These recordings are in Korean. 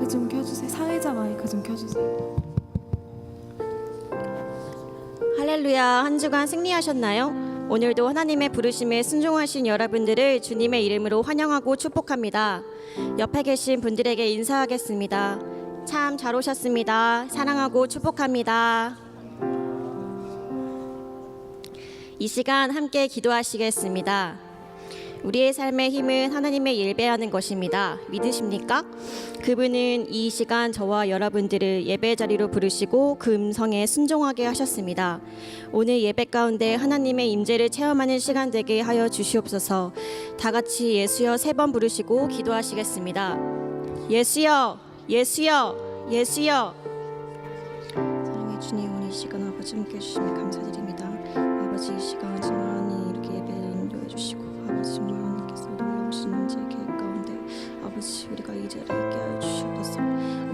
마이크 좀 켜주세요. 사회자 마이크 좀 켜주세요. 할렐루야. 한 주간 승리하셨나요? 오늘도 하나님의 부르심에 순종하신 여러분들을 주님의 이름으로 환영하고 축복합니다. 옆에 계신 분들에게 인사하겠습니다. 참 잘 오셨습니다. 사랑하고 축복합니다. 이 시간 함께 기도하시겠습니다. 우리의 삶의 힘은 하나님의 예배하는 것입니다. 믿으십니까? 그분은 이 시간 저와 여러분들을 예배 자리로 부르시고 그 음성에 순종하게 하셨습니다. 오늘 예배 가운데 하나님의 임재를 체험하는 시간 되게 하여 주시옵소서. 다 같이 예수여 3번 부르시고 기도하시겠습니다. 예수여, 예수여, 예수여. 사랑의 주님, 오늘 이 시간 아버지 함께 해주시면 감사드립니다. 아버지 이 시간 정말 하나님 이렇게 예배를 인도해 주시고 아버지 정말 하나님께서 놀라우신 제 계획 가운데 아버지 우리가 이 자리에 있게 하여 주시옵소서.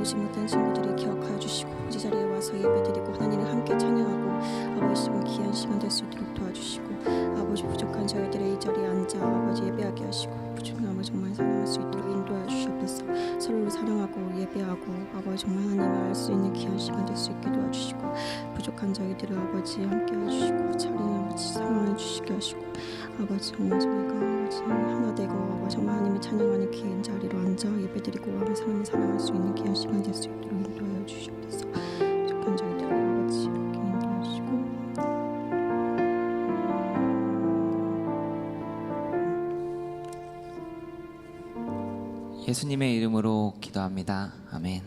오지 못한 친구들을 기억하여 주시고 이 자리에 와서 예배드리고 하나님을 함께 찬양하고 아버지 정말 귀한 시간 될 수 있도록 도와주시고 아버지 부족한 저희들의 이 자리에 앉아 아버지 예배하게 하시고 부족한 아버지 정말 사랑할 수 있도록 인도하여 주시옵소서. 서로를 사랑하고 예배하고 아버지 정말 하나님을 알 수 있는 귀한 시간 될 수 있게 도와주시고 부족한 저희들을 아버지 함께 해주시고 차례는 아버지 사랑해 주시게 하시고 아버지 정말 저희가 아버지 하나 되고 아버지 정말 하나님을 찬양하는 귀한 자리로 앉아 예배드리고 아버지 사람을 사랑할 수 있는 귀한 시간 될 수 있도록 인도하여 주시옵소서. 부족한 저희들을 아버지 이렇게 인도해 주시고 예수님의 이름으로 기도합니다. 아멘.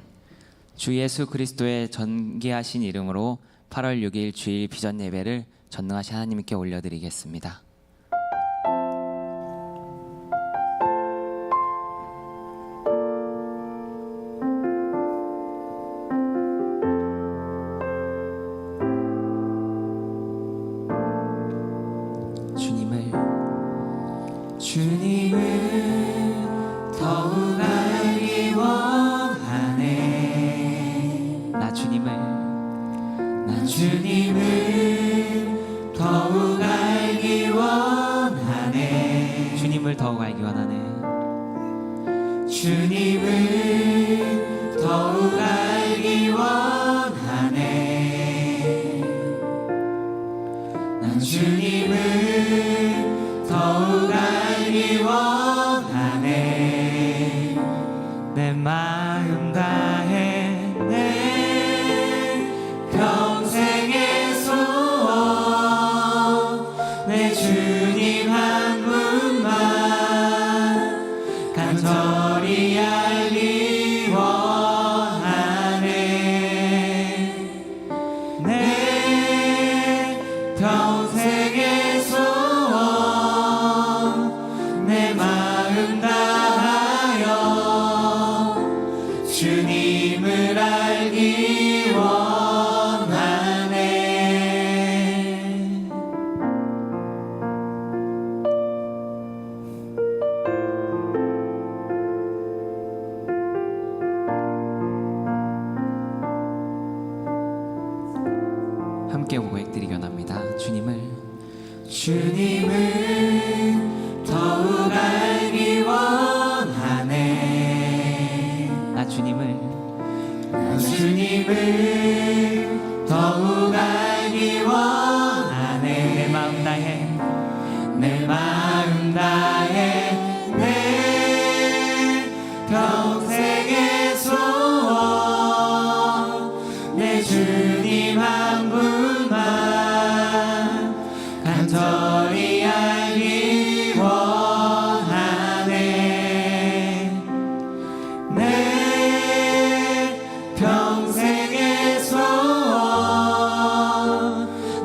주 예수 그리스도의 전귀하신 이름으로 8월 6일 주일 비전 예배를 전능하신 하나님께 올려드리겠습니다. 주님을 더욱 알기 원하네. 나 주님을 더욱 알기 원하네. 주님을 더욱 알기 원하네. 주님을 더욱 알기 원하네. 난 주님을 더욱 알기 원하네. 내 마음 다해 내 평생의 소원 내 주님 한 분만 간절히 알기 원하네. 내 평생의 소원 내 마음 다하여 주님을 알기 원하네. 함께 고백드리기 원합니다. 주님을 더욱 알기 원하네. 나 주님을 더욱 알기 원하네. 내 마음 다해 내 평생의 소원 내 주님 한 분만 간절히 알기 원하네. 내 평생의 소원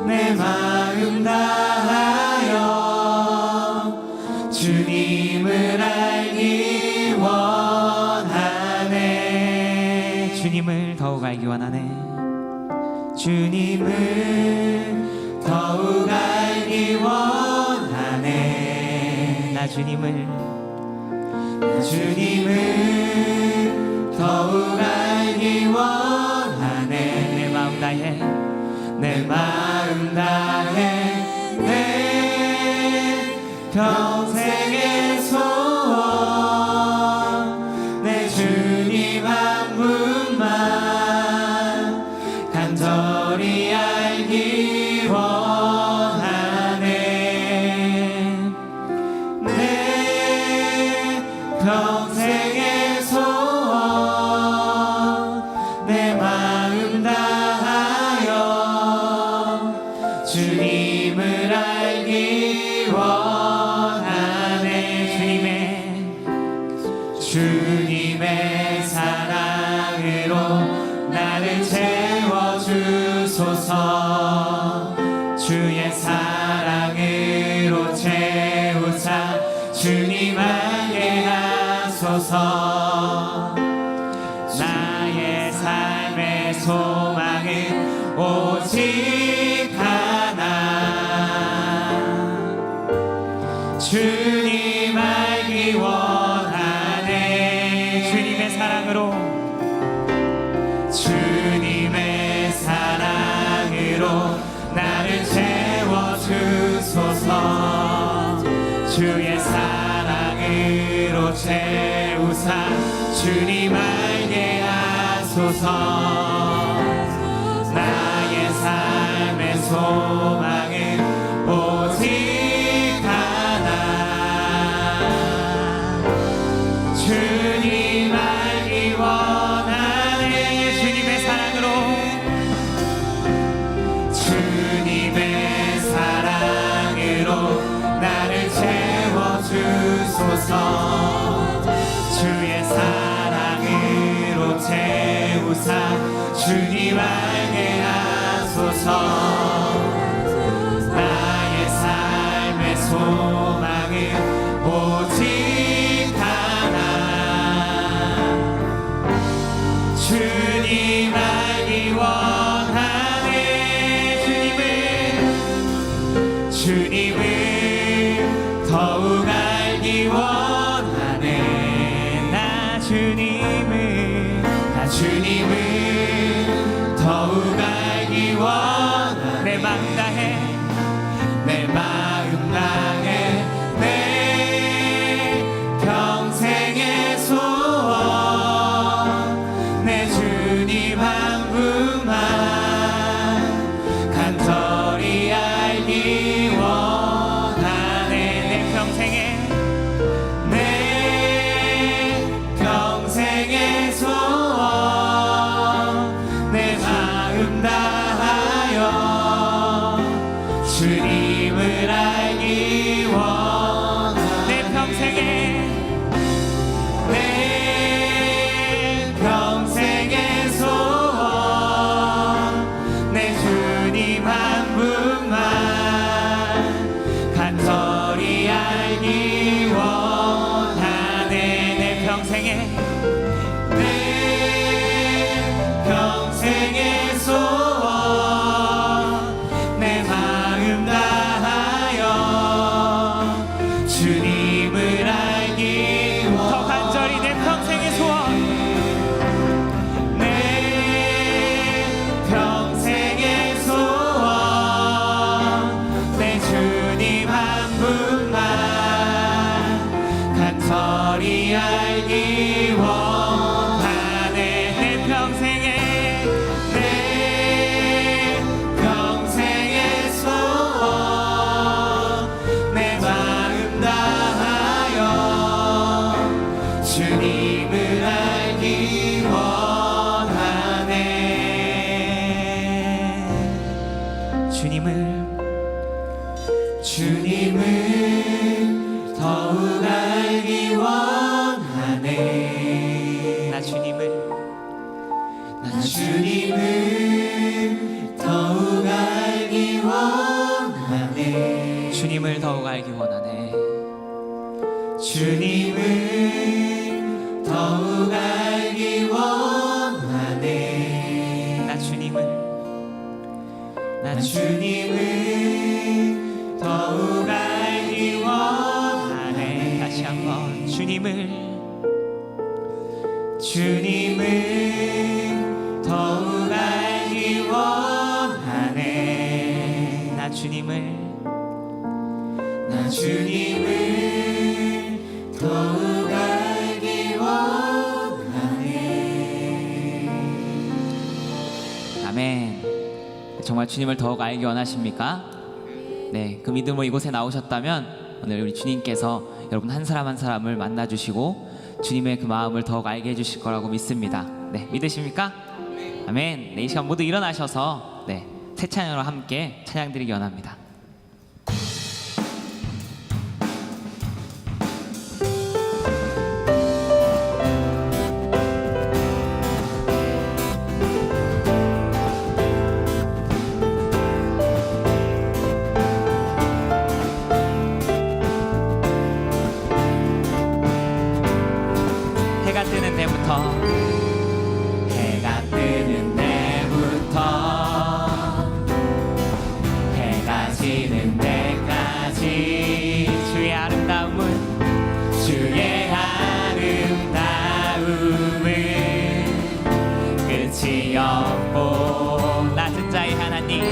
내 마음 다하여 주님을 알기 원하네. 주님을 더욱 알기 원하네. 주님을 더욱 알기 원하네. 나 주님을 더욱 알기 원하네. 내 마음 다해 내 평생의 소원 내 주님 한 주님을 알기 원하네. 주님의 사랑으로 나를 채워주소서. 주의 사랑으로 채우사 주님 알게 하소서. 나의 삶의 소망은 오직 하나. 주님 알기 원하네. 주님의 사랑으로, 주님의 사랑으로 나를 채워주소서. 주의 사랑으로 채우사 주님 알게 하소서. 나의 삶의 소망은 오직 하나. 주님 알기 원하네. 주님의 사랑으로, 주님의 사랑으로 나를 채워주소서. 주의 사랑으로 채우사 주님 알게 하소서. 나의 삶의 소망은 오직 하나. 주님 알기 원하네. 주님을 더욱 알기 원하네. 나 주님을 더욱 알기 원하네. 내 마음 다해, 내 마음 다해 내 평생의 소원. 내 주님 한 분만 간절히 알기 원하네. 내 평생의 소원. 내 마음 다하여 주님을 알기 원하네. 내 평생의 소원. 내 주님 한 분만 간절히 알기 원하네. 내 평생의 소원. 내 마음 다하여 주님을 알기 원하네. 더 간절히 내 평생의 소원. 내 평생의 소원. 내 주님 한 분만 간절히 알기 원하네. 내 평생의 소원. 내 마음 다하여 주님을 알기 원하네. 주님을 더욱 알기 원하네. 나 주님을 더욱 알기 원하네. 주님을 더욱 알기 원하네. 주님을 더욱 알기 원하네. 나 주님을 더욱 알기 원하네. 다시 한번 주님을 더욱 알기 원하네. 나 주님을 더욱 알기 원하네. 아멘. 정말 주님을 더욱 알기 원하십니까? 네, 그 믿음으로 이곳에 나오셨다면 오늘 우리 주님께서 여러분 한 사람 한 사람을 만나주시고 주님의 그 마음을 더욱 알게 해주실 거라고 믿습니다. 네, 믿으십니까? 아멘. 네, 이 시간 모두 일어나셔서 새 찬양으로 함께 찬양드리기 원합니다. 해가 뜨는 때부터 해가 뜨는 때부터 해가 지는 때까지 주의 아름다움은 주의 아름다움은 끝이 없고 낮은 자의 하나님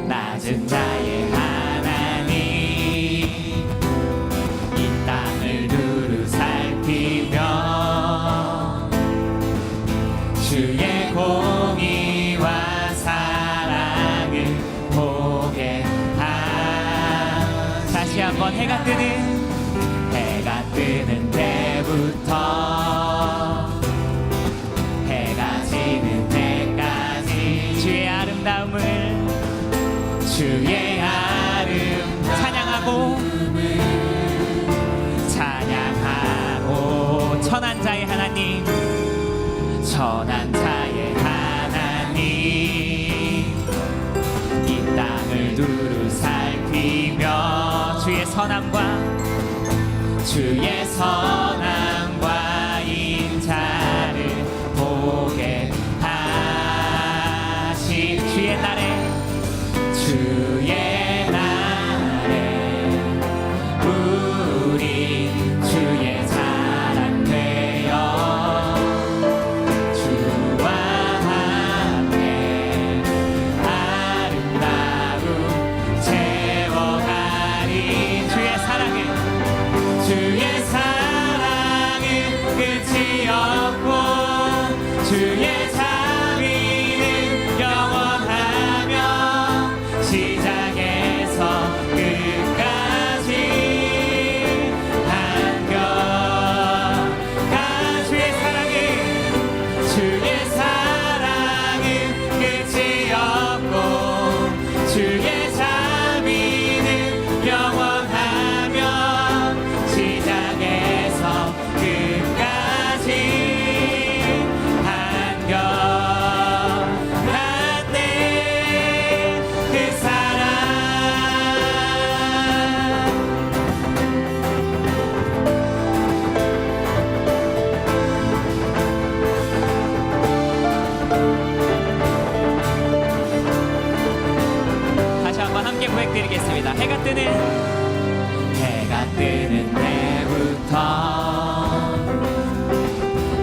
낮은 자의 하나님 이 땅을 두루 살피며 주의 공의와 사랑을 보게 다시 한번 해가 뜨는 때부터 해가 지는 때까지 주의 아름다움을 찬양하고 천한 자의 하나님 이 땅을 두루 살피며 주의 선함과 인자를 보게 하시 주의 날에 우리 주의 자랑 되어 주와 함께 아름다움 채워가리 주의 사랑은 끝이 없고 주의 자비는 영원하며 시작에서 끝까지 한결같 주의 사랑은 끝이 없고 주의 자비는 영원하며 시작에서 끝까지 한결같네 그 사랑 다시 한번 함께 고백드리겠습니다. 해가 뜨는 때부터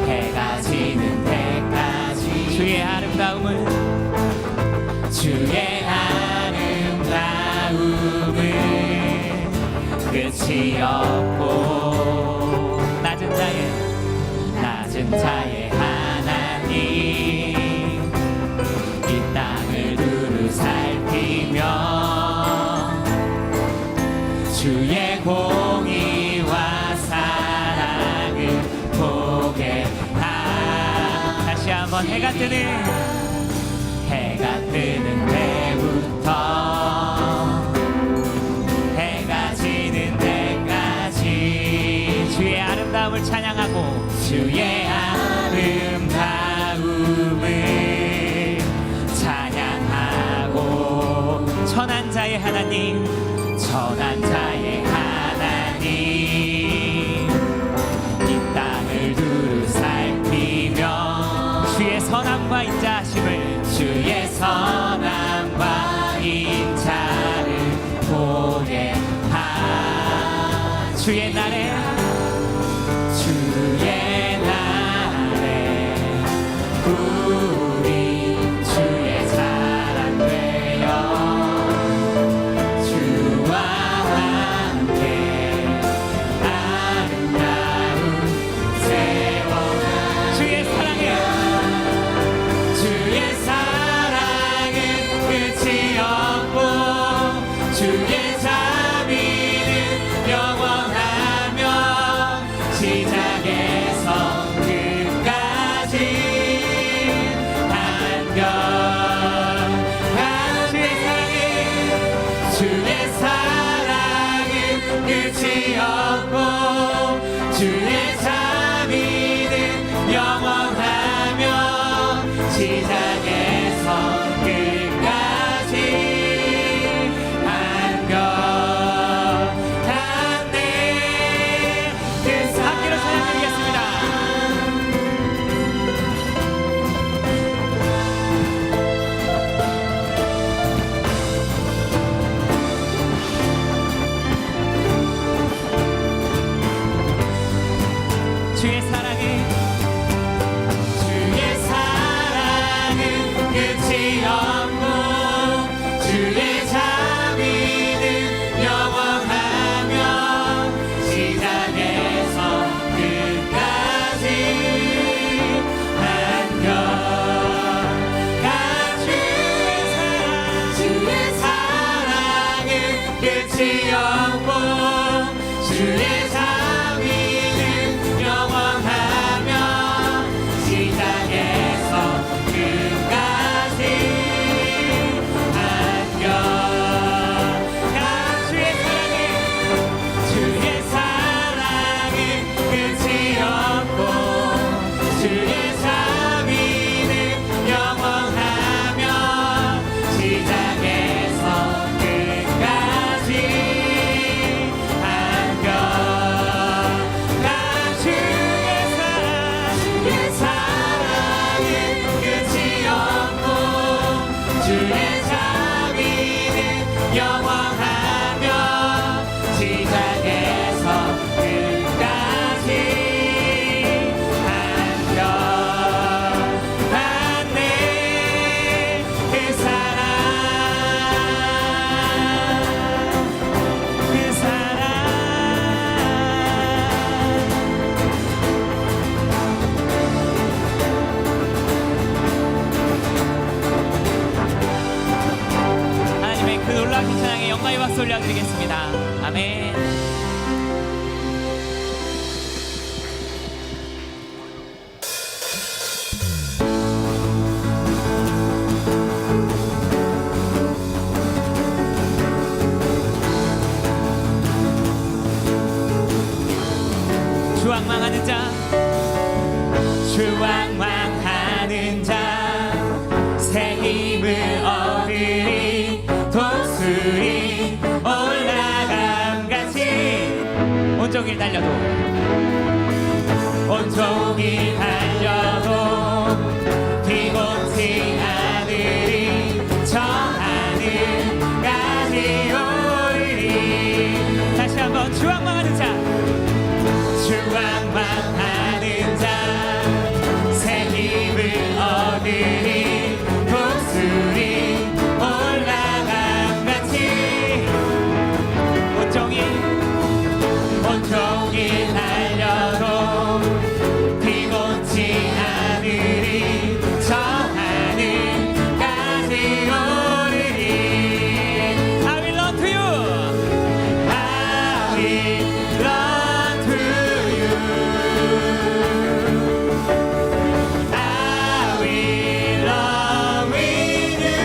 해가 지는 때까지 주의 아름다움은 끝이 없고 낮은 자의 하나님 이 땅을 두루 살피며 주의 공의와 사랑을 보게 다시 한번 해가 뜨는 때부터 해가 지는 때까지 주의 아름다움을 찬양하고 주의 아름다움을 찬양하고 천한 자의 하나님 이 땅을 두루 살피며 주의 선함과 인자를 보게 주의 날에 우리 주의 자랑 되어 주와 함께 아름다운 세워가 주의 사랑은 끝이 없고 주의 자비는 영원하며 주의 사랑은 끝이 없고 주의 자비는 영원하며 시작에서 끝까지 한결같네. 그 함께로 찬양드리겠습니다. 주의 사랑은 끝이 없고 주의 자비는 영원하며 시작에서 끝까지 한결같이 주의 사랑은 끝이 없고 주의 자비는 영원하며 시작에서 끝까지 한결같이 주의 사랑은 끝이 없고 주의 자비는 영원하며 시작에서 끝까지 한결같이 주의 사랑은 끝이 없고 주의 자비는 영원하며 시작에서 끝까지 한결같네. 그 사랑 하나님의 그 놀라운 찬양에 영광의 박수 올려드리겠습니다. 아멘. 주왕망하는 자 주왕망하는 자 새 힘을 얻으리 독수리 올라감같이 온종일 달려도 온종일 달려도 피곤치 않으리 저 하늘까지 오르리. 다시 한번 주왕망하는 자 주왕망하는 자 새 힘을 얻으리 독수리 올라감같이 온종일 달려도 피곤치 않으리 저 하늘까지 오르리. I will run to you. I will run to you. I will run with you.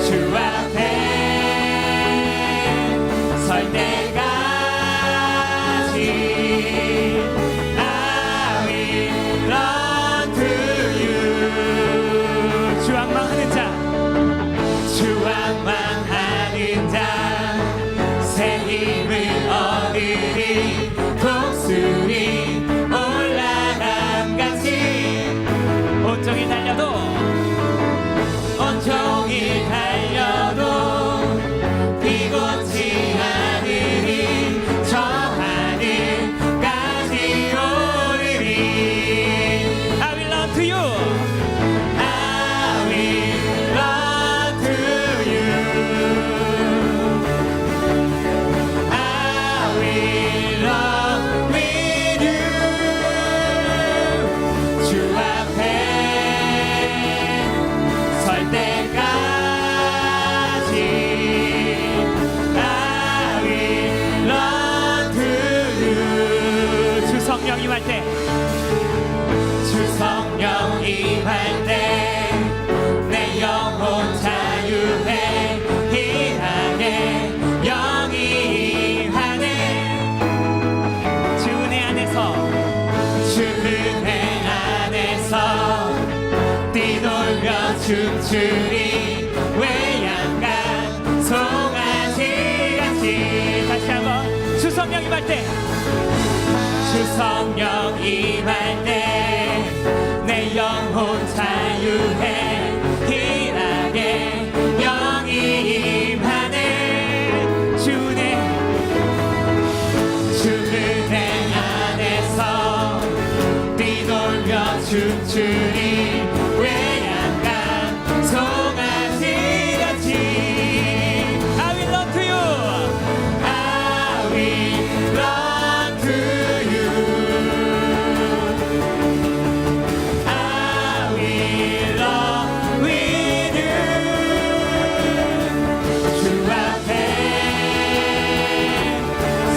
주 앞에 설 때까지 I will run to you. 주왕망하는 자 주왕망하는 자 새 힘을 얻으리 독수리 올라감같이 온종일 달려도 피곤치 않으리 저 하늘까지 오르리. I will run to you. I will run to you. 성령 임할 때 주 성령 임할 때 내 영혼 자유해 희락의 영이 임하네 주 은혜 안에서 뛰돌며 춤추리 외양간 송아지같이 I will run to you I will run to you I will run with you 주 앞에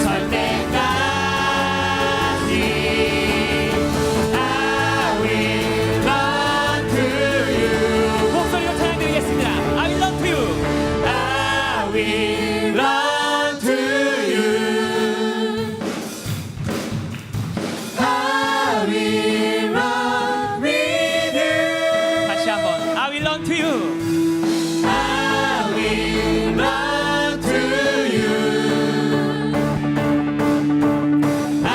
설 때까지 I will run to you 목소리로 찬양드리겠습니다 I will run to you I will run to you I will run with you 다시 한번 I will run to you I will run to you I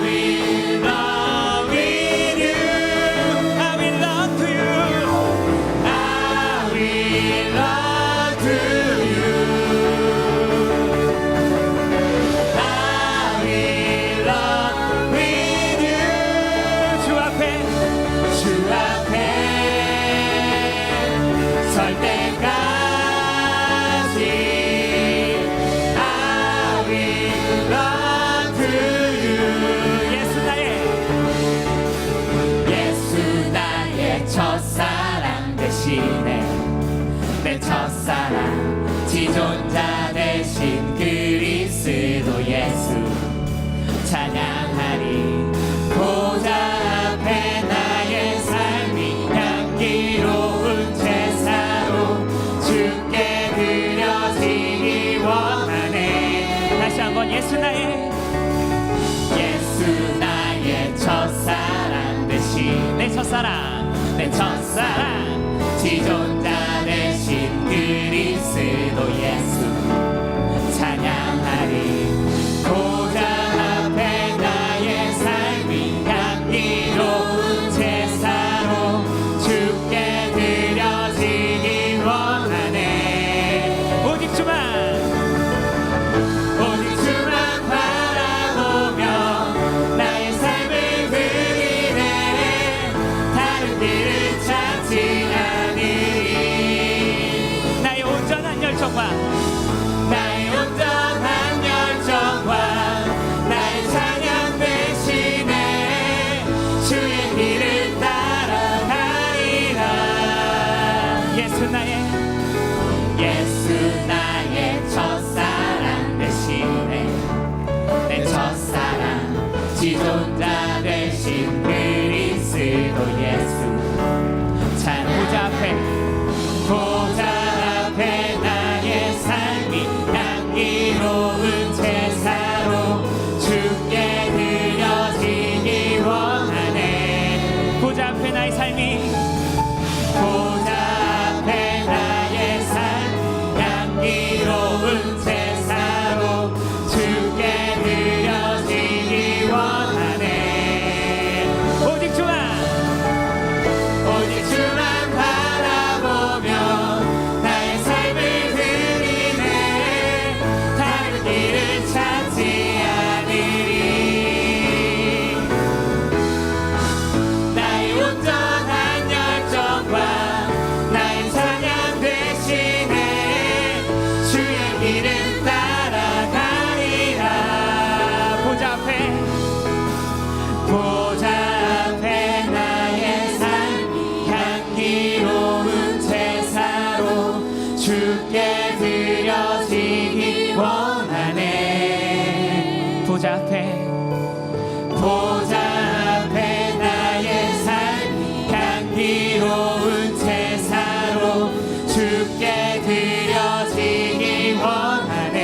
will run with you I will run to you I will run to you I will run with you 주 앞에 설 때까지 I will run to you 예수 나의 첫사랑 대신에 내 첫사랑 지존자 대신 그리스도 예수 찬양하리 보좌 앞에 나의 삶이 향기로운 제사로 주께 드려지기 원하네 다시 한번 예수 나의 첫사랑 대신 내 첫사랑 지존자 대신 그리스도 예수 찬양하리 보좌 앞에 나의 삶이 향기로운 제사로 주께 드려지기 원하네 오직 주만 바라보며 나의 삶을 드리네 다른 길을 찾지 않으리 나의 온전한 열정과 나의 찬양 대신에 주의 길을 따라가리라 예수 나의 첫사랑 대신에 내 첫사랑 지존자 대신 그리스도 예수 보좌 앞에 나의 삶이 향기로운 제사로 주께 드려지기 원하네 보좌 앞에 나의 삶이 향기로운 제사로 주께 드려지기 원하네 오직 주만 바라보며 나의 삶을 드리네 다른 길을 찾지 않으리 나의 온전한 열정과 나의 찬양 대신에 주의 길을 따라가리라 보좌 앞에 나의 삶이 향기로운 제사로 주께 드려지기 원하네 보좌 앞에 나의 삶이 향기로운 제사로 주께 드려지기 원하네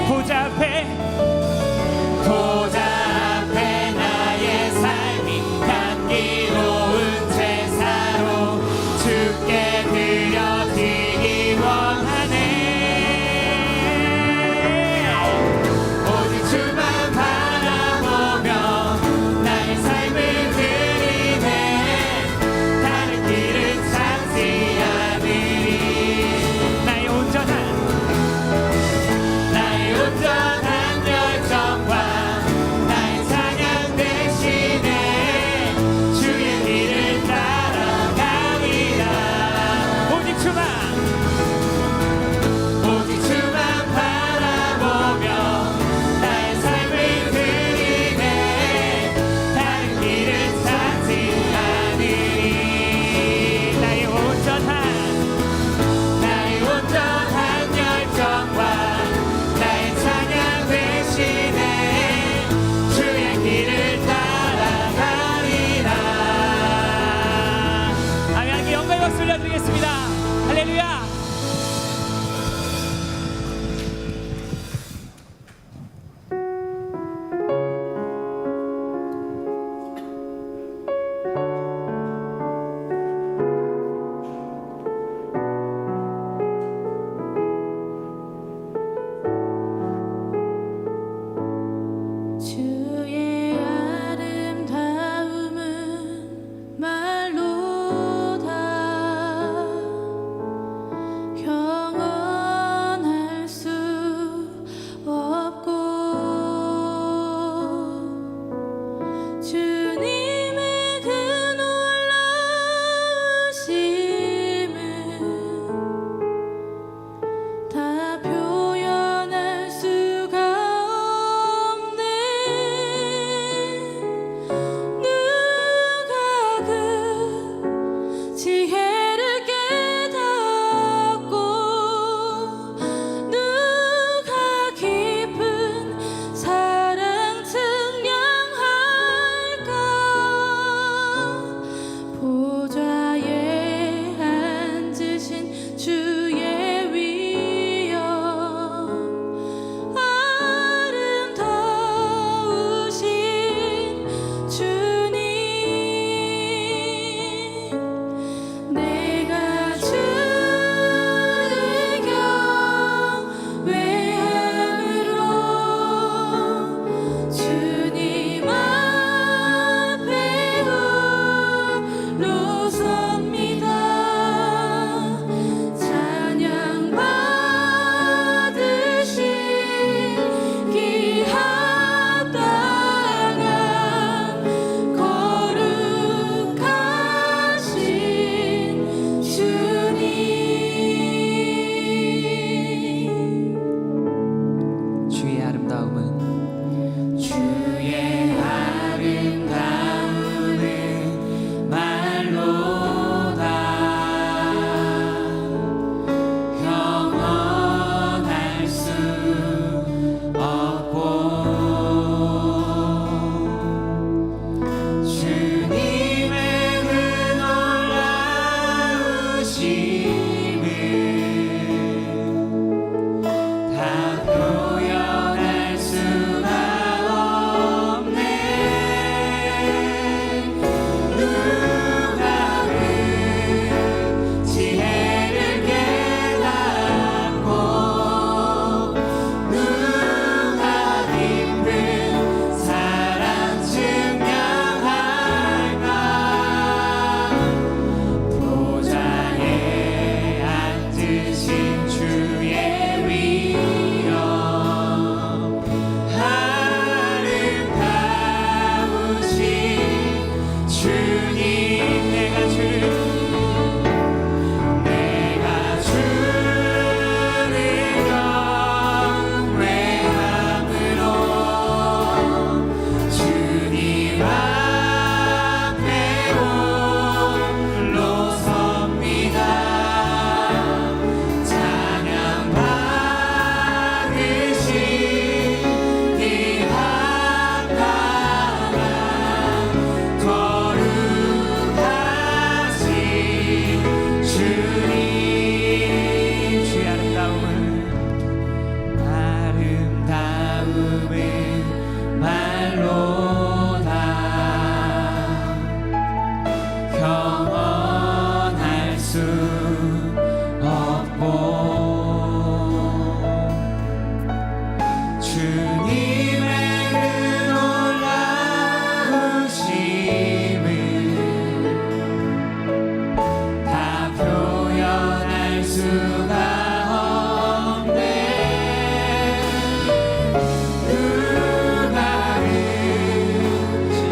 보좌 앞에 나의 삶이 향기로운 제사로 주께 드려지기 원하네 말로다 경험할 수 없고 주님의 그 놀라우심을 다 표현할 수가 없네. 누가 그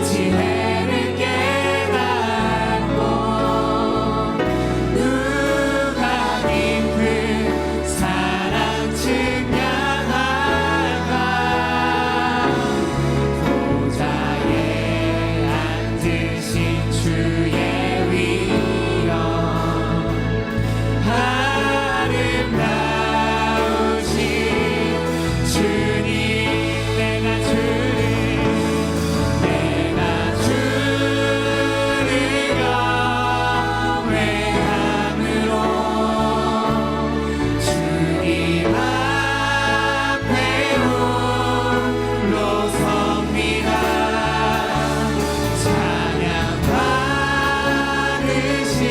지혜를 깨닫고 누가 깊은 사랑 증명할까. 보좌에 앉으신 주의 위엄 아름다우신 주님, 내가 주를 경외함으로 주님 앞에 홀로 섭니다. 찬양 받으신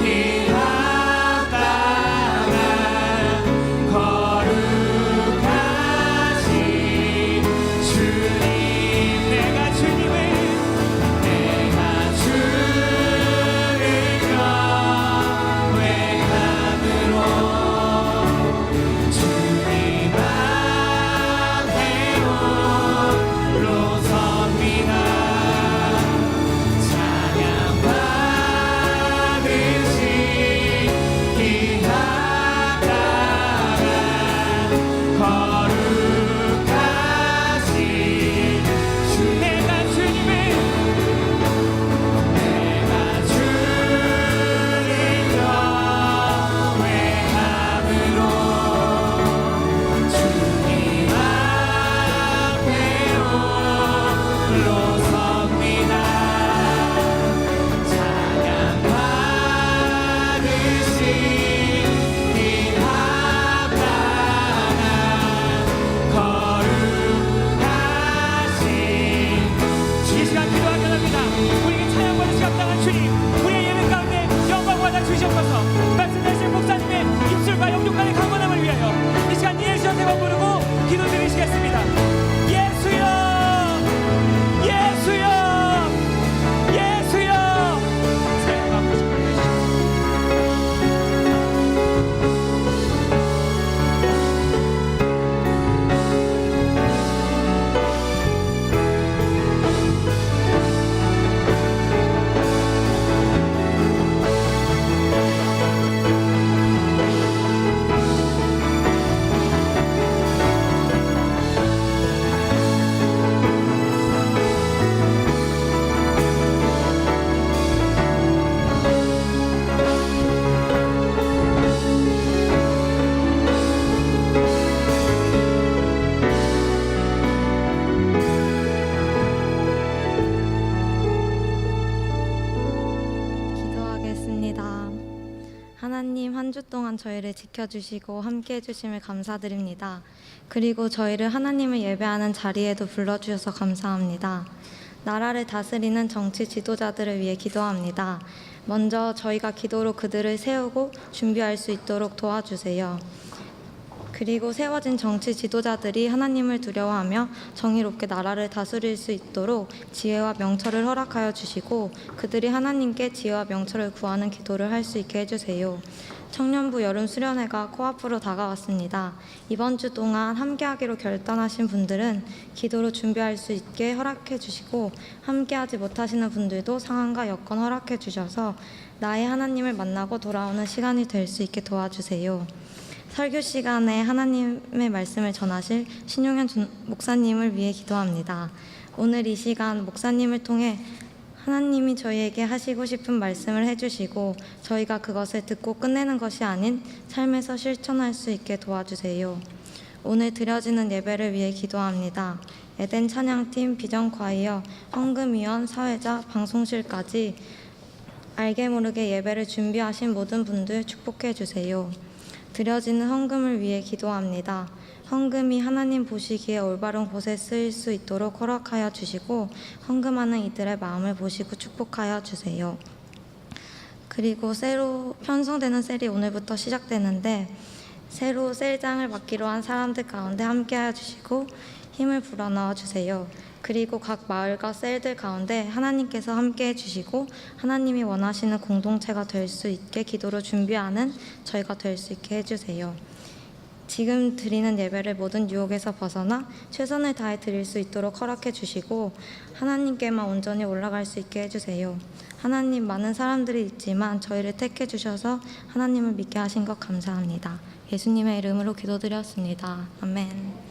길 앞다가 거룩하신 주님, 내가 주를 경외함으로 주님 앞에 홀로 섭니다. 찬양 받으신 길 앞다가 거룩하신 주, 내가 주를 경외함으로 주님 앞에 홀로 섭니다. 찬양 받으신 길 앞다가 거룩하신 이 시간 기도하게 합니다. 우리에게 찬양받을 수 합당한 주님, 우리의 예배 가운데 영광 받아 주시옵소서. 말씀하신 목사님의 입술과 영육간의 강건함을 위하여 이 시간 예수의 세번 부르고 기도 드리시겠습니다. 예수여, 예수여, 예수여. 사랑 앞에 주시옵소서. 기도하겠습니다. 하나님, 한 주 동안 저희를 지켜주시고 함께 해주심을 감사드립니다. 그리고 저희를 하나님을 예배하는 자리에도 불러주셔서 감사합니다. 나라를 다스리는 정치 지도자들을 위해 기도합니다. 먼저 저희가 기도로 그들을 세우고 준비할 수 있도록 도와주세요. 그리고 세워진 정치 지도자들이 하나님을 두려워하며 정의롭게 나라를 다스릴 수 있도록 지혜와 명철을 허락하여 주시고 그들이 하나님께 지혜와 명철을 구하는 기도를 할 수 있게 해주세요. 청년부 여름 수련회가 코앞으로 다가왔습니다. 이번 주 동안 함께하기로 결단하신 분들은 기도로 준비할 수 있게 허락해 주시고 함께하지 못하시는 분들도 상황과 여건 허락해 주셔서 나의 하나님을 만나고 돌아오는 시간이 될 수 있게 도와주세요. 설교 시간에 하나님의 말씀을 전하실 신용현 목사님을 위해 기도합니다. 오늘 이 시간 목사님을 통해 하나님이 저희에게 하시고 싶은 말씀을 해주시고 저희가 그것을 듣고 끝내는 것이 아닌 삶에서 실천할 수 있게 도와주세요. 오늘 드려지는 예배를 위해 기도합니다. 에덴 찬양팀, 비전과이어, 헌금위원, 사회자, 방송실까지 알게 모르게 예배를 준비하신 모든 분들 축복해 주세요. 드려지는 헌금을 위해 기도합니다. 헌금이 하나님 보시기에 올바른 곳에 쓰일 수 있도록 허락하여 주시고 헌금하는 이들의 마음을 보시고 축복하여 주세요. 그리고 새로 편성되는 셀이 오늘부터 시작되는데 새로 셀장을 맡기로 한 사람들 가운데 함께하여 주시고 힘을 불어넣어 주세요. 그리고 각 마을과 셀들 가운데 하나님께서 함께해 주시고 하나님이 원하시는 공동체가 될 수 있게 기도로 준비하는 저희가 될 수 있게 해주세요. 지금 드리는 예배를 모든 유혹에서 벗어나 최선을 다해 드릴 수 있도록 허락해 주시고 하나님께만 온전히 올라갈 수 있게 해주세요. 하나님, 많은 사람들이 있지만 저희를 택해 주셔서 하나님을 믿게 하신 것 감사합니다. 예수님의 이름으로 기도드렸습니다. 아멘.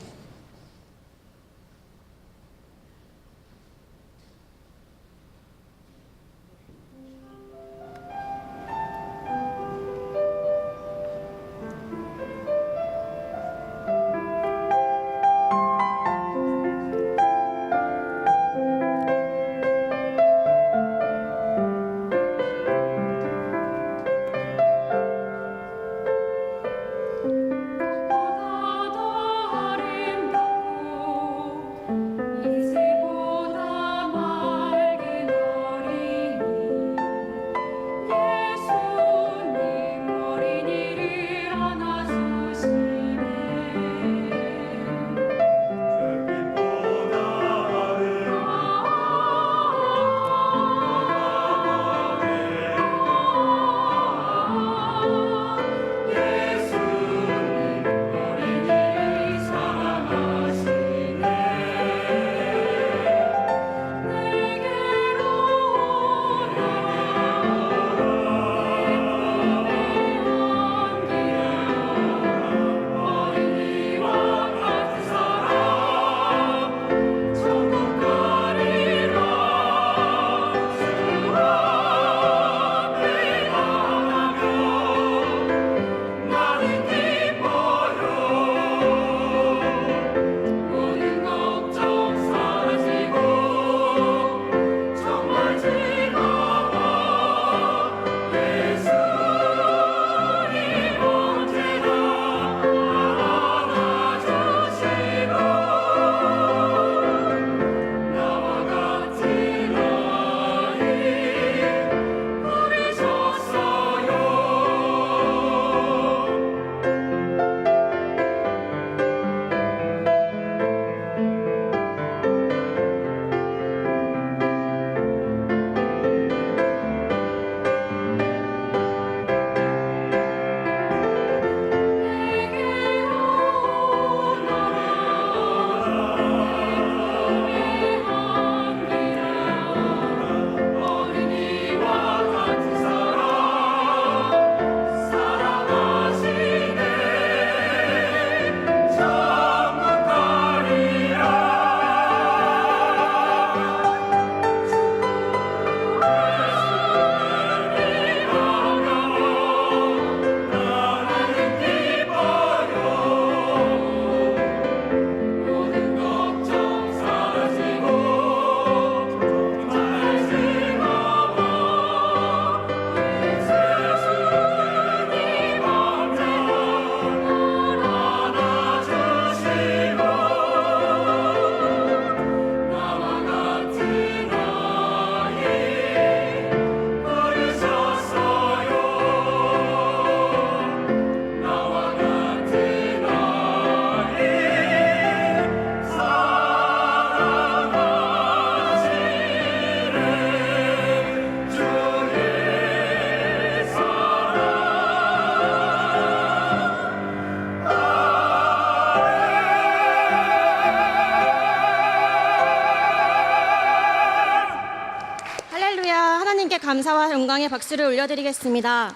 감사와 영광의 박수를 올려드리겠습니다.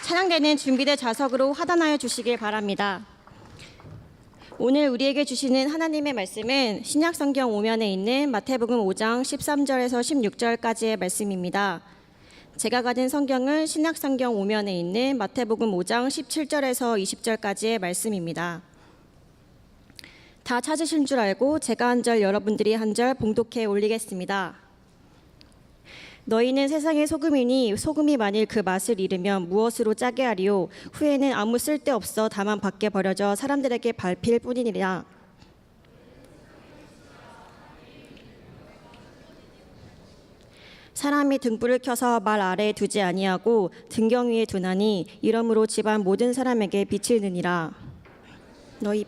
찬양대는 준비된 좌석으로 하단하여 주시길 바랍니다. 오늘 우리에게 주시는 하나님의 말씀은 신약성경 5면에 있는 마태복음 5장 13절에서 16절까지의 말씀입니다. 제가 가진 성경은 신약성경 5면에 있는 마태복음 5장 17절에서 20절까지의 말씀입니다. 다 찾으신 줄 알고 제가 한 절, 여러분들이 한 절 봉독해 올리겠습니다. 너희는 세상의 소금이니 소금이 만일 그 맛을 잃으면 무엇으로 짜게 하리요? 후에는 아무 쓸데없어 다만 밖에 버려져 사람들에게 밟힐 뿐이니라. 사람이 등불을 켜서 말 아래에 두지 아니하고 등경 위에 두나니 이러므로 집안 모든 사람에게 빛을 느니라. 너희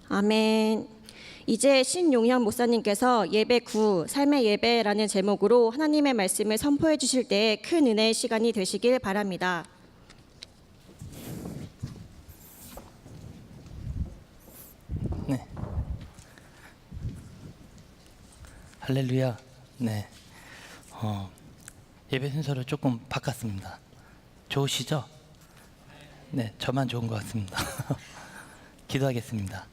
아멘. 이제 신용현 목사님께서 예배 9 삶의 예배라는 제목으로 하나님의 말씀을 선포해 주실 때에 큰 은혜의 시간이 되시길 바랍니다. 네. 할렐루야. 네. 예배 순서를 조금 바꿨습니다. 좋으시죠? 네, 저만 좋은 것 같습니다. 기도하겠습니다.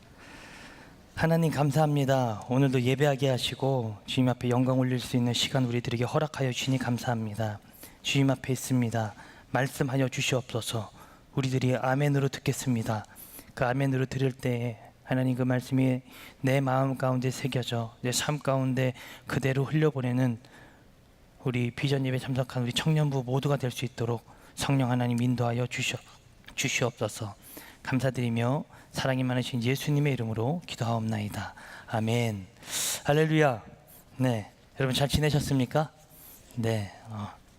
하나님 감사합니다. 오늘도 예배하게 하시고 주님 앞에 영광 올릴 수 있는 시간 우리들에게 허락하여 주시니 감사합니다. 주님 앞에 있습니다. 말씀하여 주시옵소서. 우리들이 아멘으로 듣겠습니다. 그 아멘으로 들을 때에 하나님 그 말씀이 내 마음 가운데 새겨져 내 삶 가운데 그대로 흘려보내는 우리 비전 예배 참석한 우리 청년부 모두가 될 수 있도록 성령 하나님 인도하여 주시옵소서. 감사드리며 사랑이 많으신 예수님의 이름으로 기도하옵나이다. 아멘. 할렐루야. 네, 여러분 잘 지내셨습니까? 네,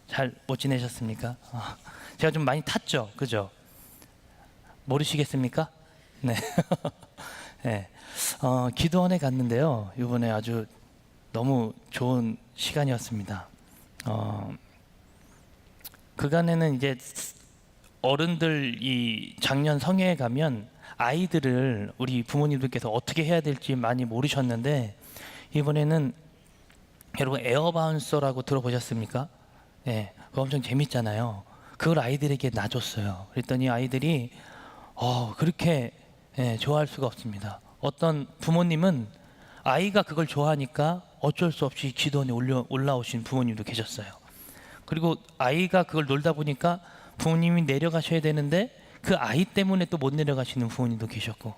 잘 못 지내셨습니까? 제가 좀 많이 탔죠, 그죠? 모르시겠습니까? 네. 네. 기도원에 갔는데요. 이번에 아주 너무 좋은 시간이었습니다. 그간에는 이제 어른들이 작년 성회에 가면 아이들을 우리 부모님들께서 어떻게 해야 될지 많이 모르셨는데 이번에는 여러분 에어바운서라고 들어보셨습니까? 네, 그거 엄청 재밌잖아요. 그걸 아이들에게 놔줬어요. 그랬더니 아이들이 그렇게 좋아할 수가 없습니다. 어떤 부모님은 아이가 그걸 좋아하니까 어쩔 수 없이 기도원에 올라오신 부모님도 계셨어요. 그리고 아이가 그걸 놀다 보니까 부모님이 내려가셔야 되는데 그 아이 때문에 또 못 내려가시는 부모님도 계셨고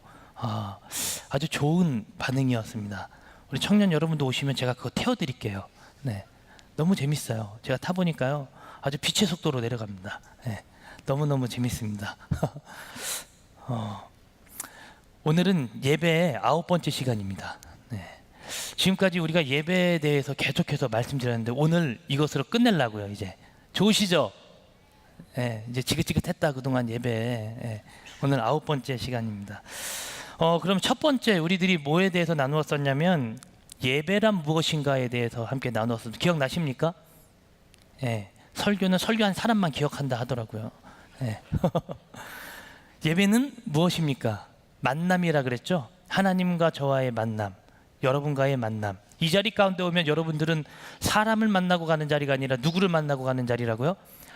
아주 좋은 반응이었습니다. 우리 청년 여러분도 오시면 제가 그거 태워드릴게요. 네, 너무 재밌어요. 제가 타보니까요 아주 빛의 속도로 내려갑니다. 네, 너무너무 재밌습니다. 오늘은 예배의 9번째 시간입니다. 네. 지금까지 우리가 예배에 대해서 계속해서 말씀드렸는데 오늘 이것으로 끝내려고요. 이제 좋으시죠? 네, 이제 지긋지긋했다 그동안 예배. 네, 오늘 9번째 시간입니다. 그럼 첫 번째 우리들이 뭐에 대해서 나누었었냐면 예배란 무엇인가에 대해서 함께 나누었습니다. 기억나십니까? 네, 설교는 설교한 사람만 기억한다 하더라고요. 네. 예배는 무엇입니까? 만남이라 그랬죠? 하나님과 저와의 만남, 여러분과의 만남. 이 자리 가운데 오면 여러분들은 사람을 만나고 가는 자리가 아니라 누구를 만나고 가는 자리라고요?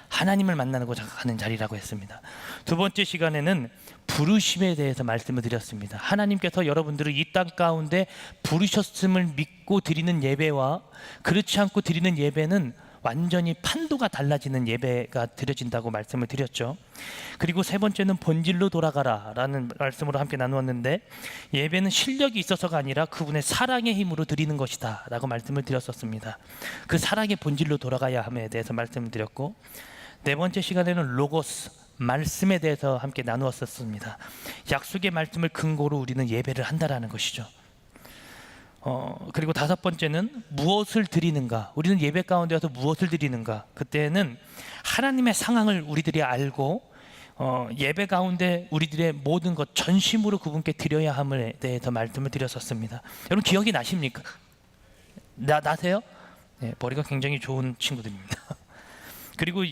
하나님을 만나고 가는 자리라고 했습니다. 두 번째 시간에는 부르심에 대해서 말씀을 드렸습니다. 하나님께서 여러분들을 이 땅 가운데 부르셨음을 믿고 드리는 예배와 그렇지 않고 드리는 예배는 완전히 판도가 달라지는 예배가 드려진다고 말씀을 드렸죠. 그리고 세 번째는 본질로 돌아가라 라는 말씀으로 함께 나누었는데 예배는 실력이 있어서가 아니라 그분의 사랑의 힘으로 드리는 것이다 라고 말씀을 드렸었습니다. 그 사랑의 본질로 돌아가야 함에 대해서 말씀을 드렸고 네 번째 시간에는 로고스 말씀에 대해서 함께 나누었었습니다. 약속의 말씀을 근거로 우리는 예배를 한다라는 것이죠. 그리고 다섯 번째는 무엇을 드리는가. 우리는 예배 가운데 와서 무엇을 드리는가. 그때는 하나님의 상황을 우리들이 알고 예배 가운데 우리들의 모든 것 전심으로 그분께 드려야 함에 대해서 말씀을 드렸었습니다. 여러분 기억이 나십니까? 나세요? 네, 머리가 굉장히 좋은 친구들입니다. 그리고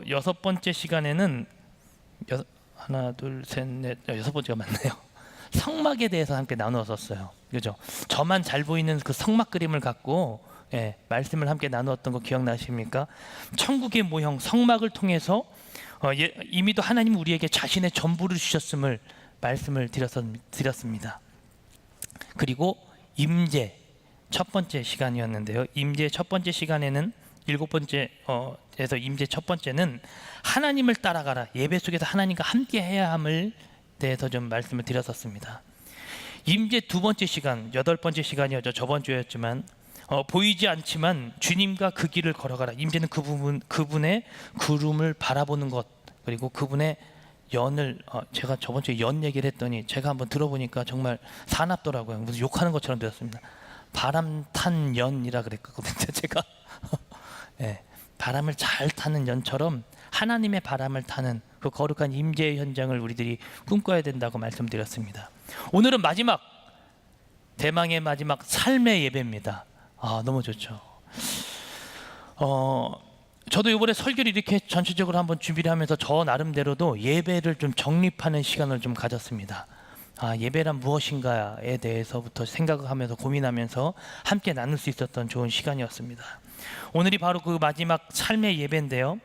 여섯 번째 시간에는 하나 둘 셋 넷 여섯 번째가 맞네요. 성막에 대해서 함께 나누었었어요. 그죠? 저만 잘 보이는 그 성막 그림을 갖고 말씀을 함께 나누었던 거 기억나십니까? 천국의 모형 성막을 통해서 이미도 하나님 우리에게 자신의 전부를 주셨음을 말씀을 드렸습니다. 그리고 임재 첫 번째 시간이었는데요. 임재 첫 번째 시간에는 일곱 번째에서 임재 첫 번째는 하나님을 따라가라. 예배 속에서 하나님과 함께 해야 함을 대해서 좀 말씀을 드렸었습니다. 임재 두 번째 시간, 8번째 시간이었죠. 저번 주였지만 보이지 않지만 주님과 그 길을 걸어가라. 임재는 그분의 구름을 바라보는 것, 그리고 그분의 연을 제가 저번 주에 연 얘기를 했더니 제가 한번 들어보니까 정말 사납더라고요. 무슨 욕하는 것처럼 들었습니다. 바람 탄 연이라 그랬거든요. 제가 네, 바람을 잘 타는 연처럼 하나님의 바람을 타는 그 거룩한 임재의 현장을 우리들이 꿈꿔야 된다고 말씀드렸습니다. 오늘은 마지막, 대망의 마지막 삶의 예배입니다. 너무 좋죠. 저도 이번에 설교를 이렇게 전체적으로 한번 준비를 하면서 저 나름대로도 예배를 좀 정립하는 시간을 좀 가졌습니다. 예배란 무엇인가에 대해서부터 생각하면서 고민하면서 함께 나눌 수 있었던 좋은 시간이었습니다. 오늘이 바로 그 마지막 삶의 예배인데요.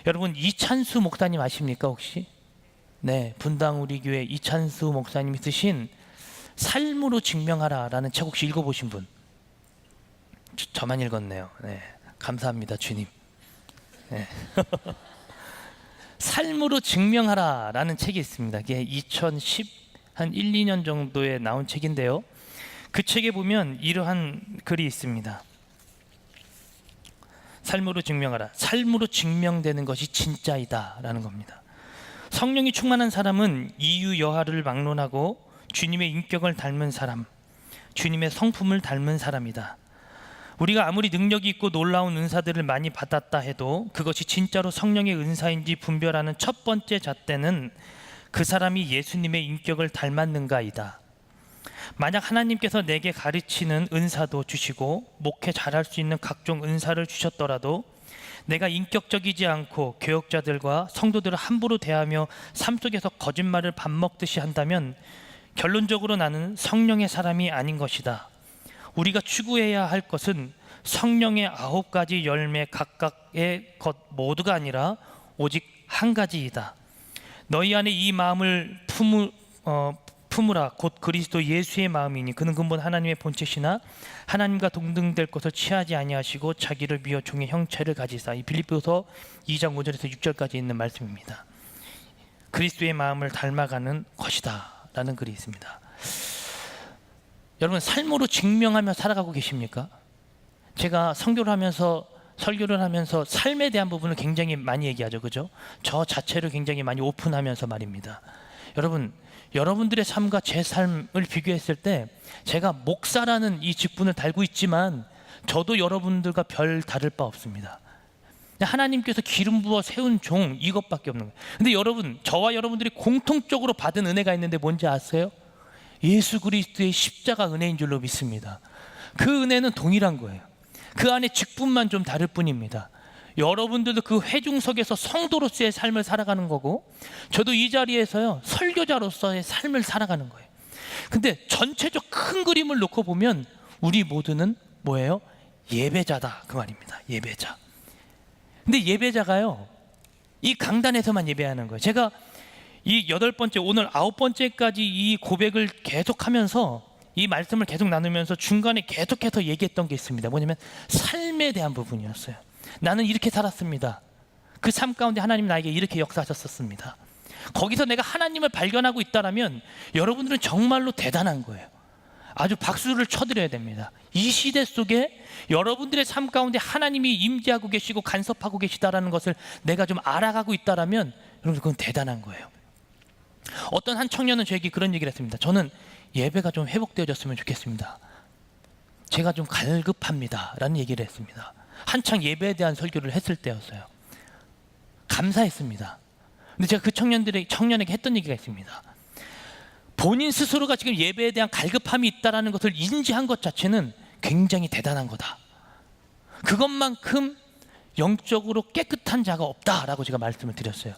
여러분, 이찬수 목사님 아십니까 혹시? 네, 분당 우리 교회 이찬수 목사님이 쓰신 삶으로 증명하라라는 책 혹시 읽어보신 분? 저만 읽었네요. 네, 감사합니다 주님. 네. 삶으로 증명하라라는 책이 있습니다. 이게 2010한 1, 2년 정도에 나온 책인데요. 그 책에 보면 이러한 글이 있습니다. 삶으로 증명하라. 삶으로 증명되는 것이 진짜이다 라는 겁니다. 성령이 충만한 사람은 이유 여하를 막론하고 주님의 인격을 닮은 사람, 주님의 성품을 닮은 사람이다. 우리가 아무리 능력이 있고 놀라운 은사들을 많이 받았다 해도 그것이 진짜로 성령의 은사인지 분별하는 첫 번째 잣대는 그 사람이 예수님의 인격을 닮았는가이다. 만약 하나님께서 내게 가르치는 은사도 주시고 목회 잘할 수 있는 각종 은사를 주셨더라도 내가 인격적이지 않고 교역자들과 성도들을 함부로 대하며 삶 속에서 거짓말을 밥 먹듯이 한다면 결론적으로 나는 성령의 사람이 아닌 것이다. 우리가 추구해야 할 것은 성령의 9가지 열매 각각의 것 모두가 아니라 오직 한 가지이다. 너희 안에 이 마음을 품으라. 곧 그리스도 예수의 마음이니 그는 근본 하나님의 본체시나 하나님과 동등될 것을 취하지 아니하시고 자기를 비워 종의 형체를 가지사. 이 빌립보서 2장 5절에서 6절까지 있는 말씀입니다. 그리스도의 마음을 닮아가는 것이다 라는 글이 있습니다. 여러분, 삶으로 증명하며 살아가고 계십니까? 제가 설교를 하면서 삶에 대한 부분을 굉장히 많이 얘기하죠, 그죠? 저 자체를 굉장히 많이 오픈하면서 말입니다. 여러분, 여러분들의 삶과 제 삶을 비교했을 때 제가 목사라는 이 직분을 달고 있지만 저도 여러분들과 별 다를 바 없습니다. 하나님께서 기름 부어 세운 종, 이것밖에 없는 거예요. 근데 여러분, 저와 여러분들이 공통적으로 받은 은혜가 있는데 뭔지 아세요? 예수 그리스도의 십자가 은혜인 줄로 믿습니다. 그 은혜는 동일한 거예요. 그 안에 직분만 좀 다를 뿐입니다. 여러분들도 그 회중석에서 성도로서의 삶을 살아가는 거고 저도 이 자리에서요 설교자로서의 삶을 살아가는 거예요. 근데 전체적 큰 그림을 놓고 보면 우리 모두는 뭐예요? 예배자다 그 말입니다. 예배자. 근데 예배자가요 이 강단에서만 예배하는 거예요. 제가 이 8번째, 오늘 9번째까지 이 고백을 계속하면서 이 말씀을 계속 나누면서 중간에 계속해서 얘기했던 게 있습니다. 뭐냐면 삶에 대한 부분이었어요. 나는 이렇게 살았습니다. 그 삶 가운데 하나님 나에게 이렇게 역사하셨었습니다. 거기서 내가 하나님을 발견하고 있다면 여러분들은 정말로 대단한 거예요. 아주 박수를 쳐드려야 됩니다. 이 시대 속에 여러분들의 삶 가운데 하나님이 임재하고 계시고 간섭하고 계시다라는 것을 내가 좀 알아가고 있다면 여러분 그건 대단한 거예요. 어떤 한 청년은 저에게 그런 얘기를 했습니다. 저는 예배가 좀 회복되어졌으면 좋겠습니다. 제가 좀 갈급합니다 라는 얘기를 했습니다. 한창 예배에 대한 설교를 했을 때였어요. 감사했습니다. 근데 제가 그 청년에게 했던 얘기가 있습니다. 본인 스스로가 지금 예배에 대한 갈급함이 있다는 것을 인지한 것 자체는 굉장히 대단한 거다. 그것만큼 영적으로 깨끗한 자가 없다라고 제가 말씀을 드렸어요.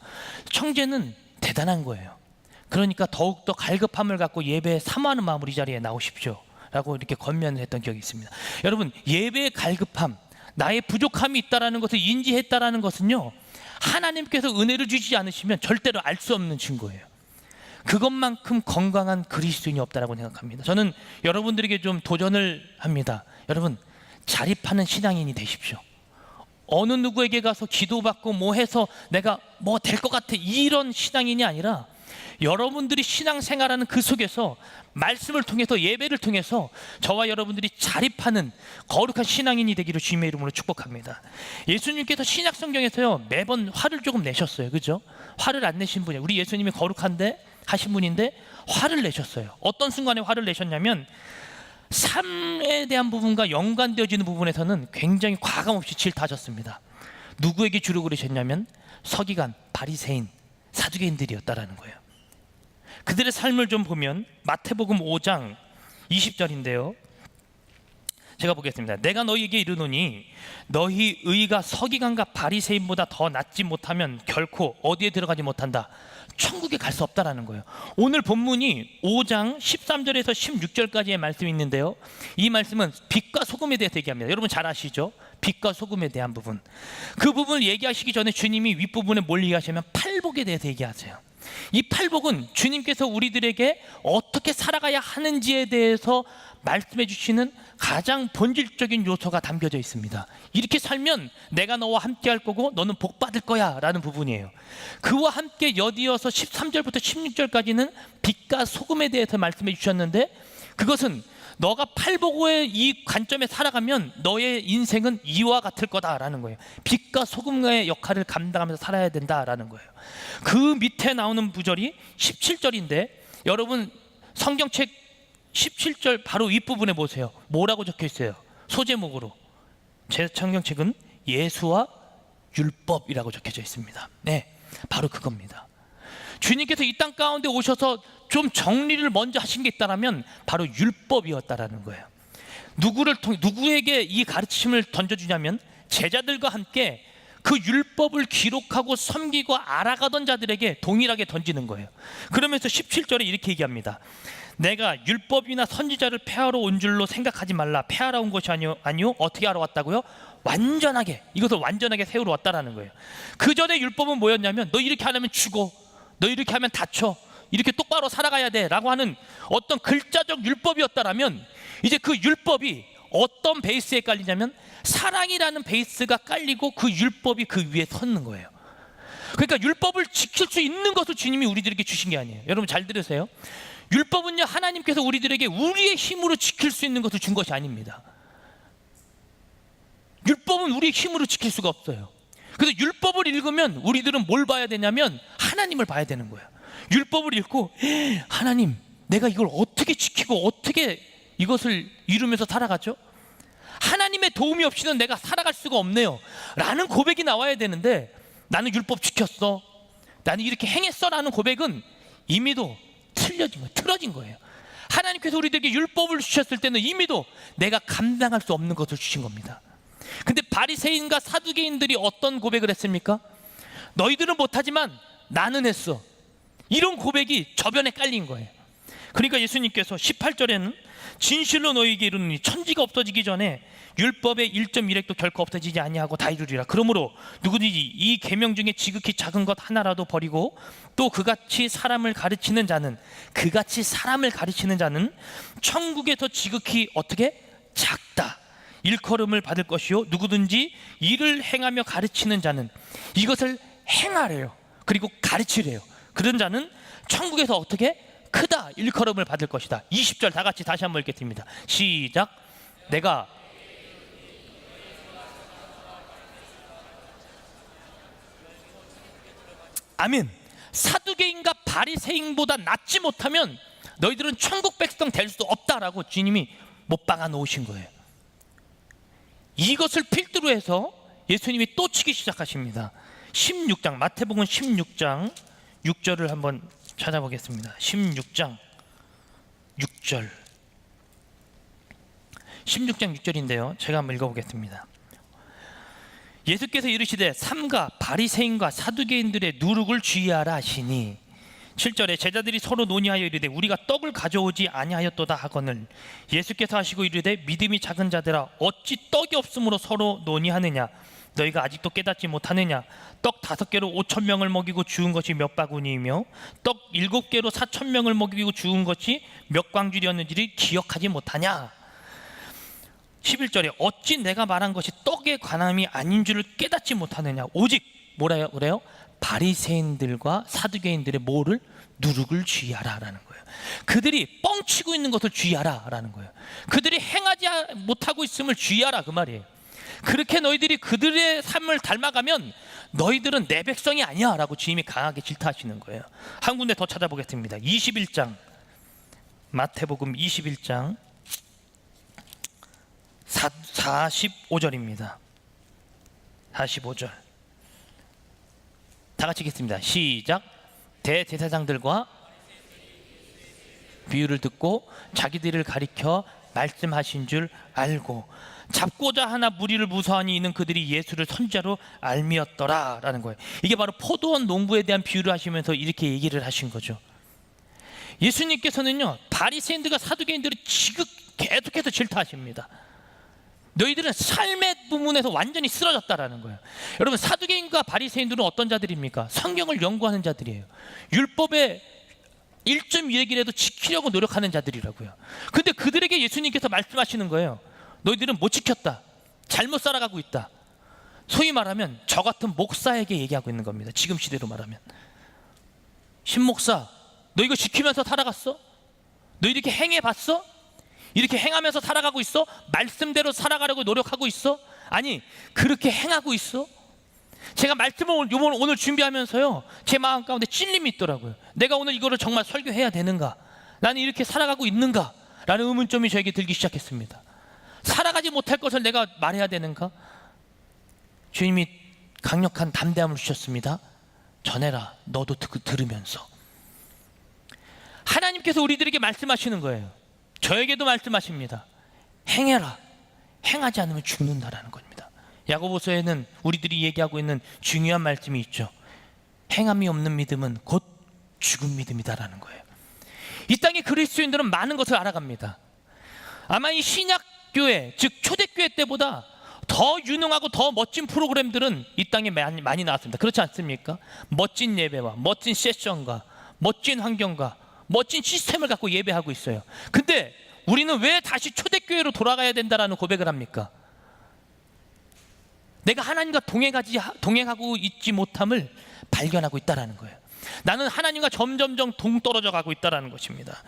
청제는 대단한 거예요. 그러니까 더욱더 갈급함을 갖고 예배에 사모하는 마음으로 이 자리에 나오십시오 라고 이렇게 권면을 했던 기억이 있습니다. 여러분, 예배의 갈급함, 나의 부족함이 있다는 것을 인지했다는 것은요 하나님께서 은혜를 주시지 않으시면 절대로 알 수 없는 증거예요. 그것만큼 건강한 그리스도인이 없다라고 생각합니다. 저는 여러분들에게 좀 도전을 합니다. 여러분, 자립하는 신앙인이 되십시오. 어느 누구에게 가서 기도받고 뭐 해서 내가 뭐 될 것 같아 이런 신앙인이 아니라 여러분들이 신앙생활하는 그 속에서 말씀을 통해서, 예배를 통해서 저와 여러분들이 자립하는 거룩한 신앙인이 되기를 주님의 이름으로 축복합니다. 예수님께서 신약 성경에서요 매번 화를 조금 내셨어요. 그죠? 화를 안 내신 분이에요. 우리 예수님이 거룩한데 하신 분인데 화를 내셨어요. 어떤 순간에 화를 내셨냐면 삶에 대한 부분과 연관되어지는 부분에서는 굉장히 과감없이 질타하셨습니다. 누구에게 주로 그러셨냐면 서기관, 바리새인, 사두개인들이었다라는 거예요. 그들의 삶을 좀 보면 마태복음 5장 20절인데요. 제가 보겠습니다. 내가 너희에게 이르노니 너희 의가 서기관과 바리새인보다 더 낫지 못하면 결코 어디에 들어가지 못한다. 천국에 갈 수 없다라는 거예요. 오늘 본문이 5장 13절에서 16절까지의 말씀이 있는데요. 이 말씀은 빛과 소금에 대해서 얘기합니다. 여러분 잘 아시죠? 빛과 소금에 대한 부분. 그 부분을 얘기하시기 전에 주님이 윗부분에 뭘 얘기하시면 팔복에 대해서 얘기하세요. 이 팔복은 주님께서 우리들에게 어떻게 살아가야 하는지에 대해서 말씀해 주시는 가장 본질적인 요소가 담겨져 있습니다. 이렇게 살면 내가 너와 함께 할 거고 너는 복 받을 거야 라는 부분이에요. 그와 함께 엿이어서 13절부터 16절까지는 빛과 소금에 대해서 말씀해 주셨는데, 그것은 너가 팔복의 이 관점에 살아가면 너의 인생은 이와 같을 거다라는 거예요. 빛과 소금의 역할을 감당하면서 살아야 된다라는 거예요. 그 밑에 나오는 구절이 17절인데 여러분 성경책 17절 바로 윗부분에 보세요. 뭐라고 적혀 있어요? 소제목으로. 제 성경책은 예수와 율법이라고 적혀져 있습니다. 네, 바로 그겁니다. 주님께서 이 땅 가운데 오셔서 좀 정리를 먼저 하신 게 있다면 바로 율법이었다라는 거예요. 누구에게 이 가르침을 던져주냐면 제자들과 함께 그 율법을 기록하고 섬기고 알아가던 자들에게 동일하게 던지는 거예요. 그러면서 17절에 이렇게 얘기합니다. 내가 율법이나 선지자를 폐하러 온 줄로 생각하지 말라. 폐하러 온 것이 아니요 어떻게 하러 왔다고요? 완전하게, 이것을 완전하게 세우러 왔다라는 거예요. 그 전에 율법은 뭐였냐면 너 이렇게 하면 죽어, 너 이렇게 하면 다쳐, 이렇게 똑바로 살아가야 돼 라고 하는 어떤 글자적 율법이었다라면, 이제 그 율법이 어떤 베이스에 깔리냐면 사랑이라는 베이스가 깔리고 그 율법이 그 위에 섰는 거예요. 그러니까 율법을 지킬 수 있는 것을 주님이 우리들에게 주신 게 아니에요. 여러분 잘 들으세요. 율법은요 하나님께서 우리들에게 우리의 힘으로 지킬 수 있는 것을 준 것이 아닙니다. 율법은 우리의 힘으로 지킬 수가 없어요. 그래서 율법을 읽으면 우리들은 뭘 봐야 되냐면 하나님을 봐야 되는 거예요. 율법을 읽고 하나님, 내가 이걸 어떻게 지키고 어떻게 이것을 이루면서 살아가죠? 하나님의 도움이 없이는 내가 살아갈 수가 없네요 라는 고백이 나와야 되는데, 나는 율법 지켰어, 나는 이렇게 행했어 라는 고백은 이미도 틀려진 거예요. 틀어진 거예요. 하나님께서 우리들에게 율법을 주셨을 때는 이미도 내가 감당할 수 없는 것을 주신 겁니다. 근데 바리새인과 사두개인들이 어떤 고백을 했습니까? 너희들은 못하지만 나는 했어. 이런 고백이 저변에 깔린 거예요. 그러니까 예수님께서 18절에는 진실로 너희에게 이르노니 천지가 없어지기 전에 율법의 1.1획도 결코 없어지지 아니하고 다 이루리라. 그러므로 누구든지 이 계명 중에 지극히 작은 것 하나라도 버리고 또 그같이 사람을 가르치는 자는 천국에서 지극히 어떻게 작다 일컬음을 받을 것이요, 누구든지 이를 행하며 가르치는 자는, 이것을 행하래요. 그리고 가르치래요. 그런 자는 천국에서 어떻게 크다 일컬음을 받을 것이다. 20절 다 같이 다시 한번 읽겠습니다. 시작. 내가 아멘. 사두개인과 바리새인보다 낫지 못하면 너희들은 천국 백성 될 수 없다라고 주님이 못 박아 놓으신 거예요. 이것을 필두로 해서 예수님이 또 치기 시작하십니다. 16장 마태복음 16장 6절을 한번 찾아보겠습니다. 16장 6절 16장 6절인데요. 제가 한번 읽어보겠습니다. 예수께서 이르시되 삼가 바리새인과 사두개인들의 누룩을 주의하라 하시니, 7절에 제자들이 서로 논의하여 이르되 우리가 떡을 가져오지 아니하였도다 하거늘 예수께서 하시고 이르되 믿음이 작은 자들아 어찌 떡이 없으므로 서로 논의하느냐, 너희가 아직도 깨닫지 못하느냐. 떡 5개로 5,000명을 먹이고 주운 것이 몇 바구니이며 떡 7개로 4,000명을 먹이고 주운 것이 몇 광줄이었는지를 기억하지 못하냐. 11절에 어찌 내가 말한 것이 떡의 관함이 아닌 줄을 깨닫지 못하느냐. 오직 뭐라요? 그래요? 바리새인들과 사두개인들의 뭐를? 누룩을 주의하라라는 거예요. 그들이 뻥치고 있는 것을 주의하라라는 거예요. 그들이 행하지 못하고 있음을 주의하라 그 말이에요. 그렇게 너희들이 그들의 삶을 닮아가면 너희들은 내 백성이 아니야 라고 주님이 강하게 질타하시는 거예요. 한 군데 더 찾아보겠습니다. 21장 마태복음 21장 45절입니다. 45절 다 같이 읽겠습니다. 시작. 대제사장들과 비유를 듣고 자기들을 가리켜 말씀하신 줄 알고 잡고자 하나 무리를 무서워하니 이는 그들이 예수를 선지자로 알미었더라 라는 거예요. 이게 바로 포도원 농부에 대한 비유를 하시면서 이렇게 얘기를 하신 거죠. 예수님께서는요 바리새인들과 사두개인들을 지극 계속해서 질타하십니다. 너희들은 삶의 부분에서 완전히 쓰러졌다라는 거예요. 여러분, 사두개인과 바리새인들은 어떤 자들입니까? 성경을 연구하는 자들이에요. 율법의 1.2얘기라도 지키려고 노력하는 자들이라고요. 근데 그들에게 예수님께서 말씀하시는 거예요. 너희들은 못 지켰다. 잘못 살아가고 있다. 소위 말하면 저 같은 목사에게 얘기하고 있는 겁니다. 지금 시대로 말하면. 신목사, 너 이거 지키면서 살아갔어? 너 이렇게 행해봤어? 이렇게 행하면서 살아가고 있어? 말씀대로 살아가려고 노력하고 있어? 아니, 그렇게 행하고 있어? 제가 말씀을 오늘 준비하면서요 제 마음 가운데 찔림이 있더라고요. 내가 오늘 이거를 정말 설교해야 되는가? 나는 이렇게 살아가고 있는가? 라는 의문점이 저에게 들기 시작했습니다. 살아가지 못할 것을 내가 말해야 되는가? 주님이 강력한 담대함을 주셨습니다. 전해라. 너도 들으면서. 하나님께서 우리들에게 말씀하시는 거예요. 저에게도 말씀하십니다. 행해라. 행하지 않으면 죽는다라는 겁니다. 야고보서에는 우리들이 얘기하고 있는 중요한 말씀이 있죠. 행함이 없는 믿음은 곧 죽은 믿음이다라는 거예요. 이 땅의 그리스도인들은 많은 것을 알아갑니다. 아마 이 신약교회, 즉 초대교회 때보다 더 유능하고 더 멋진 프로그램들은 이 땅에 많이 나왔습니다. 그렇지 않습니까? 멋진 예배와 멋진 세션과 멋진 환경과 멋진 시스템을 갖고 예배하고 있어요. 근데 우리는 왜 다시 초대교회로 돌아가야 된다라는 고백을 합니까? 내가 하나님과 동행하고 있지 못함을 발견하고 있다라는 거예요. 나는 하나님과 점점점 동떨어져 가고 있다라는 것입니다.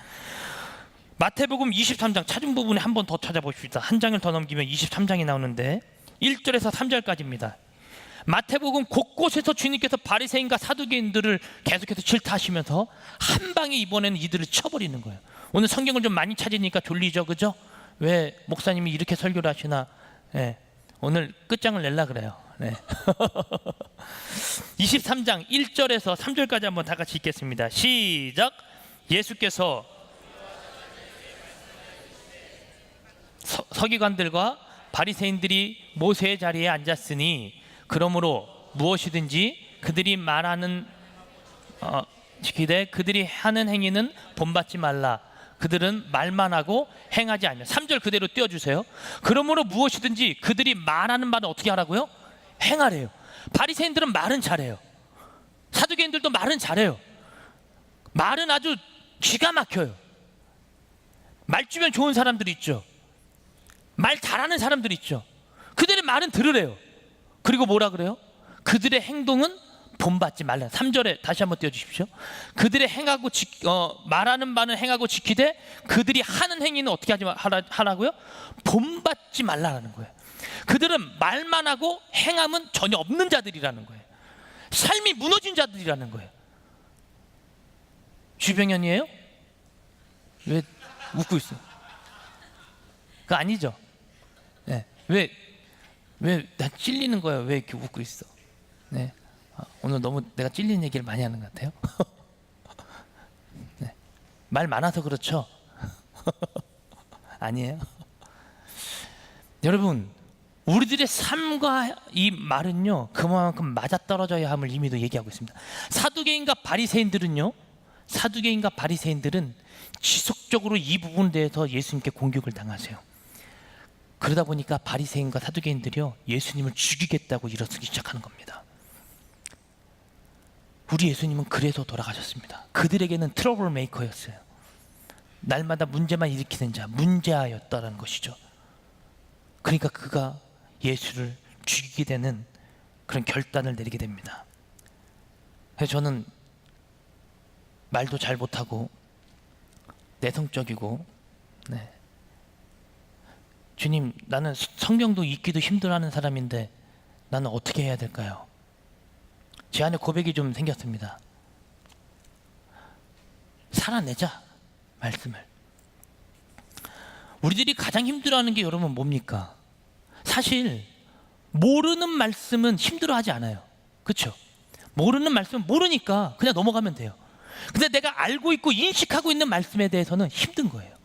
마태복음 23장 찾은 부분에 한 번 더 찾아보십시다. 한 장을 더 넘기면 23장이 나오는데 1절에서 3절까지입니다. 마태복음 곳곳에서 주님께서 바리새인과 사두개인들을 계속해서 질타하시면서 한 방에 이번에는 이들을 쳐버리는 거예요. 오늘 성경을 좀 많이 찾으니까 졸리죠, 그죠? 왜 목사님이 이렇게 설교를 하시나? 네. 오늘 끝장을 낼라 그래요. 네. 23장 1절에서 3절까지 한번 다 같이 읽겠습니다. 시작. 예수께서 서기관들과 바리새인들이 모세의 자리에 앉았으니 그러므로 무엇이든지 그들이 말하는 지키되 그들이 하는 행위는 본받지 말라. 그들은 말만 하고 행하지 않으며. 3절 그대로 띄워주세요. 그러므로 무엇이든지 그들이 말하는 바는 어떻게 하라고요? 행하래요. 바리새인들은 말은 잘해요. 사두개인들도 말은 잘해요. 말은 아주 기가 막혀요. 말 주변 좋은 사람들이 있죠. 말 잘하는 사람들이 있죠. 그들의 말은 들으래요. 그리고 뭐라 그래요? 그들의 행동은 본받지 말라. 3절에 다시 한번 띄워주십시오. 그들의 행하고 말하는 바는 행하고 지키되 그들이 하는 행위는 어떻게 하라고요? 본받지 말라라는 거예요. 그들은 말만 하고 행함은 전혀 없는 자들이라는 거예요. 삶이 무너진 자들이라는 거예요. 주병현이에요? 왜 웃고 있어? 그거 아니죠? 네. 왜 나 찔리는 거예요? 왜 이렇게 웃고 있어? 네. 오늘 너무 내가 찔리는 얘기를 많이 하는 것 같아요. 네. 말 많아서 그렇죠? 아니에요. 여러분, 우리들의 삶과 이 말은요 그만큼 맞아떨어져야 함을 의미도 얘기하고 있습니다. 사두개인과 바리새인들은 지속적으로 이 부분에 대해서 예수님께 공격을 당하세요. 그러다 보니까 바리새인과 사두개인들이요 예수님을 죽이겠다고 일어서기 시작하는 겁니다. 우리 예수님은 그래서 돌아가셨습니다. 그들에게는 트러블 메이커였어요. 날마다 문제만 일으키는 자, 문제아였다는 것이죠. 그러니까 그가 예수를 죽이게 되는 그런 결단을 내리게 됩니다. 그래서 저는 말도 잘 못하고 내성적이고, 네. 주님, 나는 성경도 읽기도 힘들어하는 사람인데 나는 어떻게 해야 될까요? 제 안에 고백이 좀 생겼습니다. 살아내자, 말씀을. 우리들이 가장 힘들어하는 게 여러분 뭡니까? 사실 모르는 말씀은 힘들어하지 않아요. 그렇죠? 모르는 말씀은 모르니까 그냥 넘어가면 돼요. 근데 내가 알고 있고 인식하고 있는 말씀에 대해서는 힘든 거예요.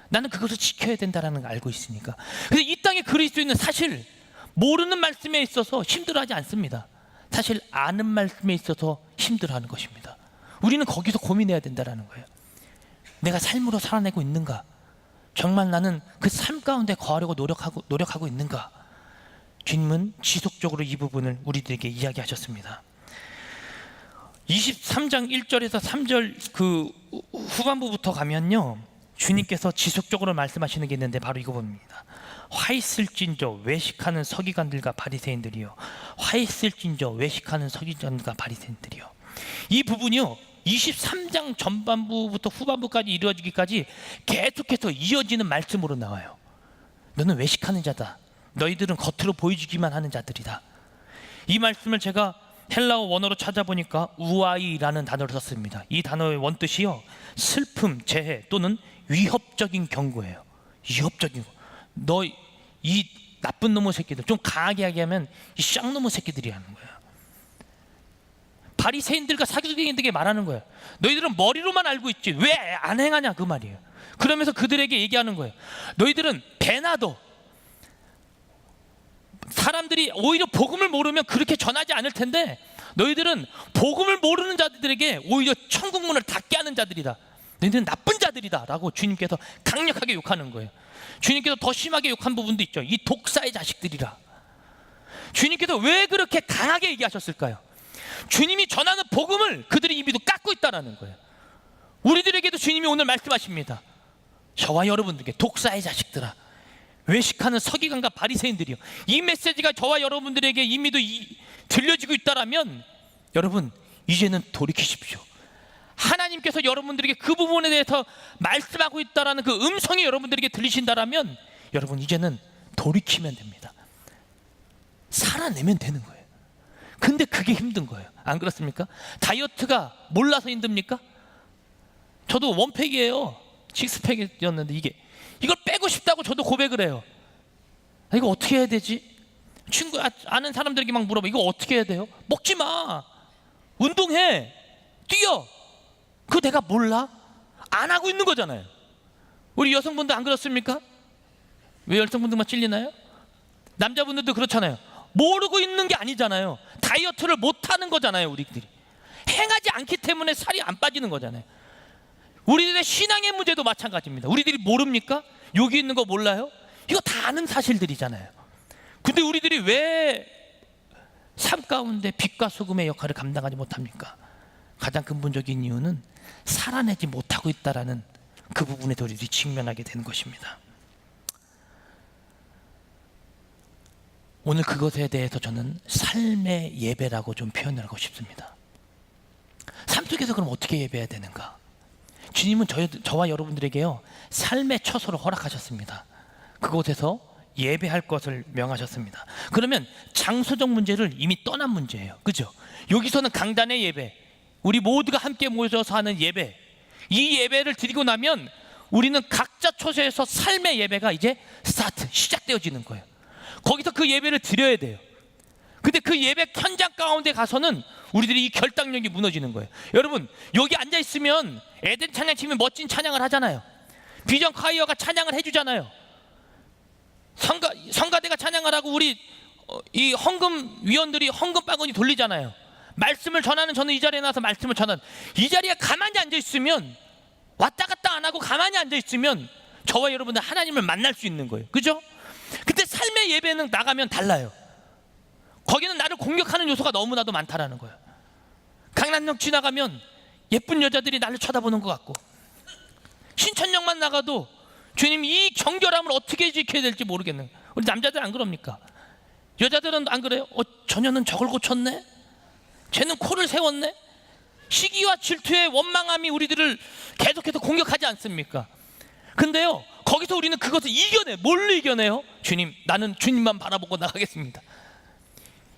나는 그것을 지켜야 된다는 걸 알고 있으니까. 그래서 이 땅에 그리스도인은 사실 모르는 말씀에 있어서 힘들어하지 않습니다. 사실 아는 말씀에 있어서 힘들어하는 것입니다. 우리는 거기서 고민해야 된다는 거예요. 내가 삶으로 살아내고 있는가? 정말 나는 그 삶 가운데 거하려고 노력하고 있는가? 주님은 지속적으로 이 부분을 우리들에게 이야기하셨습니다. 23장 1절에서 3절 그 후반부부터 가면요, 주님께서 지속적으로 말씀하시는 게 있는데 바로 이거 봅니다. 화 있을진저 외식하는 서기관들과 바리새인들이요, 화 있을진저 외식하는 서기관들과 바리새인들이요. 이 부분이요 23장 전반부부터 후반부까지 이루어지기까지 계속해서 이어지는 말씀으로 나와요. 너는 외식하는 자다. 너희들은 겉으로 보여주기만 하는 자들이다. 이 말씀을 제가 헬라어 원어로 찾아보니까 우아이라는 단어를 썼습니다. 이 단어의 원뜻이요, 슬픔, 재해 또는 위협적인 경고예요. 위협적인 거. 너 이 나쁜 놈의 새끼들, 좀 강하게 하면 이 쌍놈의 새끼들이라는 거예요. 바리새인들과 사두개인들에게 말하는 거예요. 너희들은 머리로만 알고 있지 왜 안 행하냐, 그 말이에요. 그러면서 그들에게 얘기하는 거예요. 너희들은 배나도 사람들이 오히려 복음을 모르면 그렇게 전하지 않을 텐데 너희들은 복음을 모르는 자들에게 오히려 천국 문을 닫게 하는 자들이다. 너희들은 나쁜 자들이다 라고 주님께서 강력하게 욕하는 거예요. 주님께서 더 심하게 욕한 부분도 있죠. 이 독사의 자식들이라. 주님께서 왜 그렇게 강하게 얘기하셨을까요? 주님이 전하는 복음을 그들이 이미도 깎고 있다는 거예요. 우리들에게도 주님이 오늘 말씀하십니다. 저와 여러분들에게 독사의 자식들아, 외식하는 서기관과 바리새인들이요. 이 메시지가 저와 여러분들에게 이미도 들려지고 있다라면 여러분 이제는 돌이키십시오. 하나님께서 여러분들에게 그 부분에 대해서 말씀하고 있다라는 그 음성이 여러분들에게 들리신다라면 여러분 이제는 돌이키면 됩니다. 살아내면 되는 거예요. 근데 그게 힘든 거예요. 안 그렇습니까? 다이어트가 몰라서 힘듭니까? 저도 원팩이에요. 식스팩이었는데 이걸 빼고 싶다고 저도 고백을 해요. 이거 어떻게 해야 되지? 친구 아는 사람들에게 막 물어봐. 이거 어떻게 해야 돼요? 먹지 마. 운동해. 뛰어. 그거 내가 몰라? 안 하고 있는 거잖아요. 우리 여성분들 안 그렇습니까? 왜 여성분들만 찔리나요? 남자분들도 그렇잖아요. 모르고 있는 게 아니잖아요. 다이어트를 못하는 거잖아요. 우리들이 행하지 않기 때문에 살이 안 빠지는 거잖아요. 우리들의 신앙의 문제도 마찬가지입니다. 우리들이 모릅니까? 여기 있는 거 몰라요? 이거 다 아는 사실들이잖아요. 근데 우리들이 왜 삶 가운데 빛과 소금의 역할을 감당하지 못합니까? 가장 근본적인 이유는 살아내지 못하고 있다라는 그 부분에 우리들이 직면하게 되는 것입니다. 오늘 그것에 대해서 저는 삶의 예배라고 좀 표현을 하고 싶습니다. 삶 속에서 그럼 어떻게 예배해야 되는가? 주님은 저와 여러분들에게요 삶의 처소를 허락하셨습니다. 그곳에서 예배할 것을 명하셨습니다. 그러면 장소적 문제를 이미 떠난 문제예요. 그죠? 여기서는 강단의 예배, 우리 모두가 함께 모여서 하는 예배, 이 예배를 드리고 나면 우리는 각자 처소에서 삶의 예배가 이제 시작되어지는 거예요. 거기서 그 예배를 드려야 돼요. 근데 그 예배 현장 가운데 가서는 우리들이 이 결단력이 무너지는 거예요. 여러분 여기 앉아 있으면 에덴 찬양팀이 멋진 찬양을 하잖아요. 비전 콰이어가 찬양을 해주잖아요. 성가대가 찬양을 하고 우리 이 헌금 위원들이 헌금 바구니 돌리잖아요. 말씀을 전하는 저는 이 자리에 나와서 말씀을 전하는 이 자리에 가만히 앉아 있으면 왔다 갔다 안 하고 가만히 앉아 있으면 저와 여러분들 하나님을 만날 수 있는 거예요. 그죠? 근데 삶의 예배는 나가면 달라요. 거기는 나를 공격하는 요소가 너무나도 많다라는 거예요. 강남역 지나가면 예쁜 여자들이 나를 쳐다보는 것 같고, 신천역만 나가도 주님 이 정결함을 어떻게 지켜야 될지 모르겠는 거예요. 우리 남자들 안 그럽니까? 여자들은 안 그래요? 저녀는 저걸 고쳤네? 쟤는 코를 세웠네? 시기와 질투의 원망함이 우리들을 계속해서 공격하지 않습니까? 근데요, 거기서 우리는 그것을 이겨내. 뭘로 이겨내요? 주님, 나는 주님만 바라보고 나가겠습니다.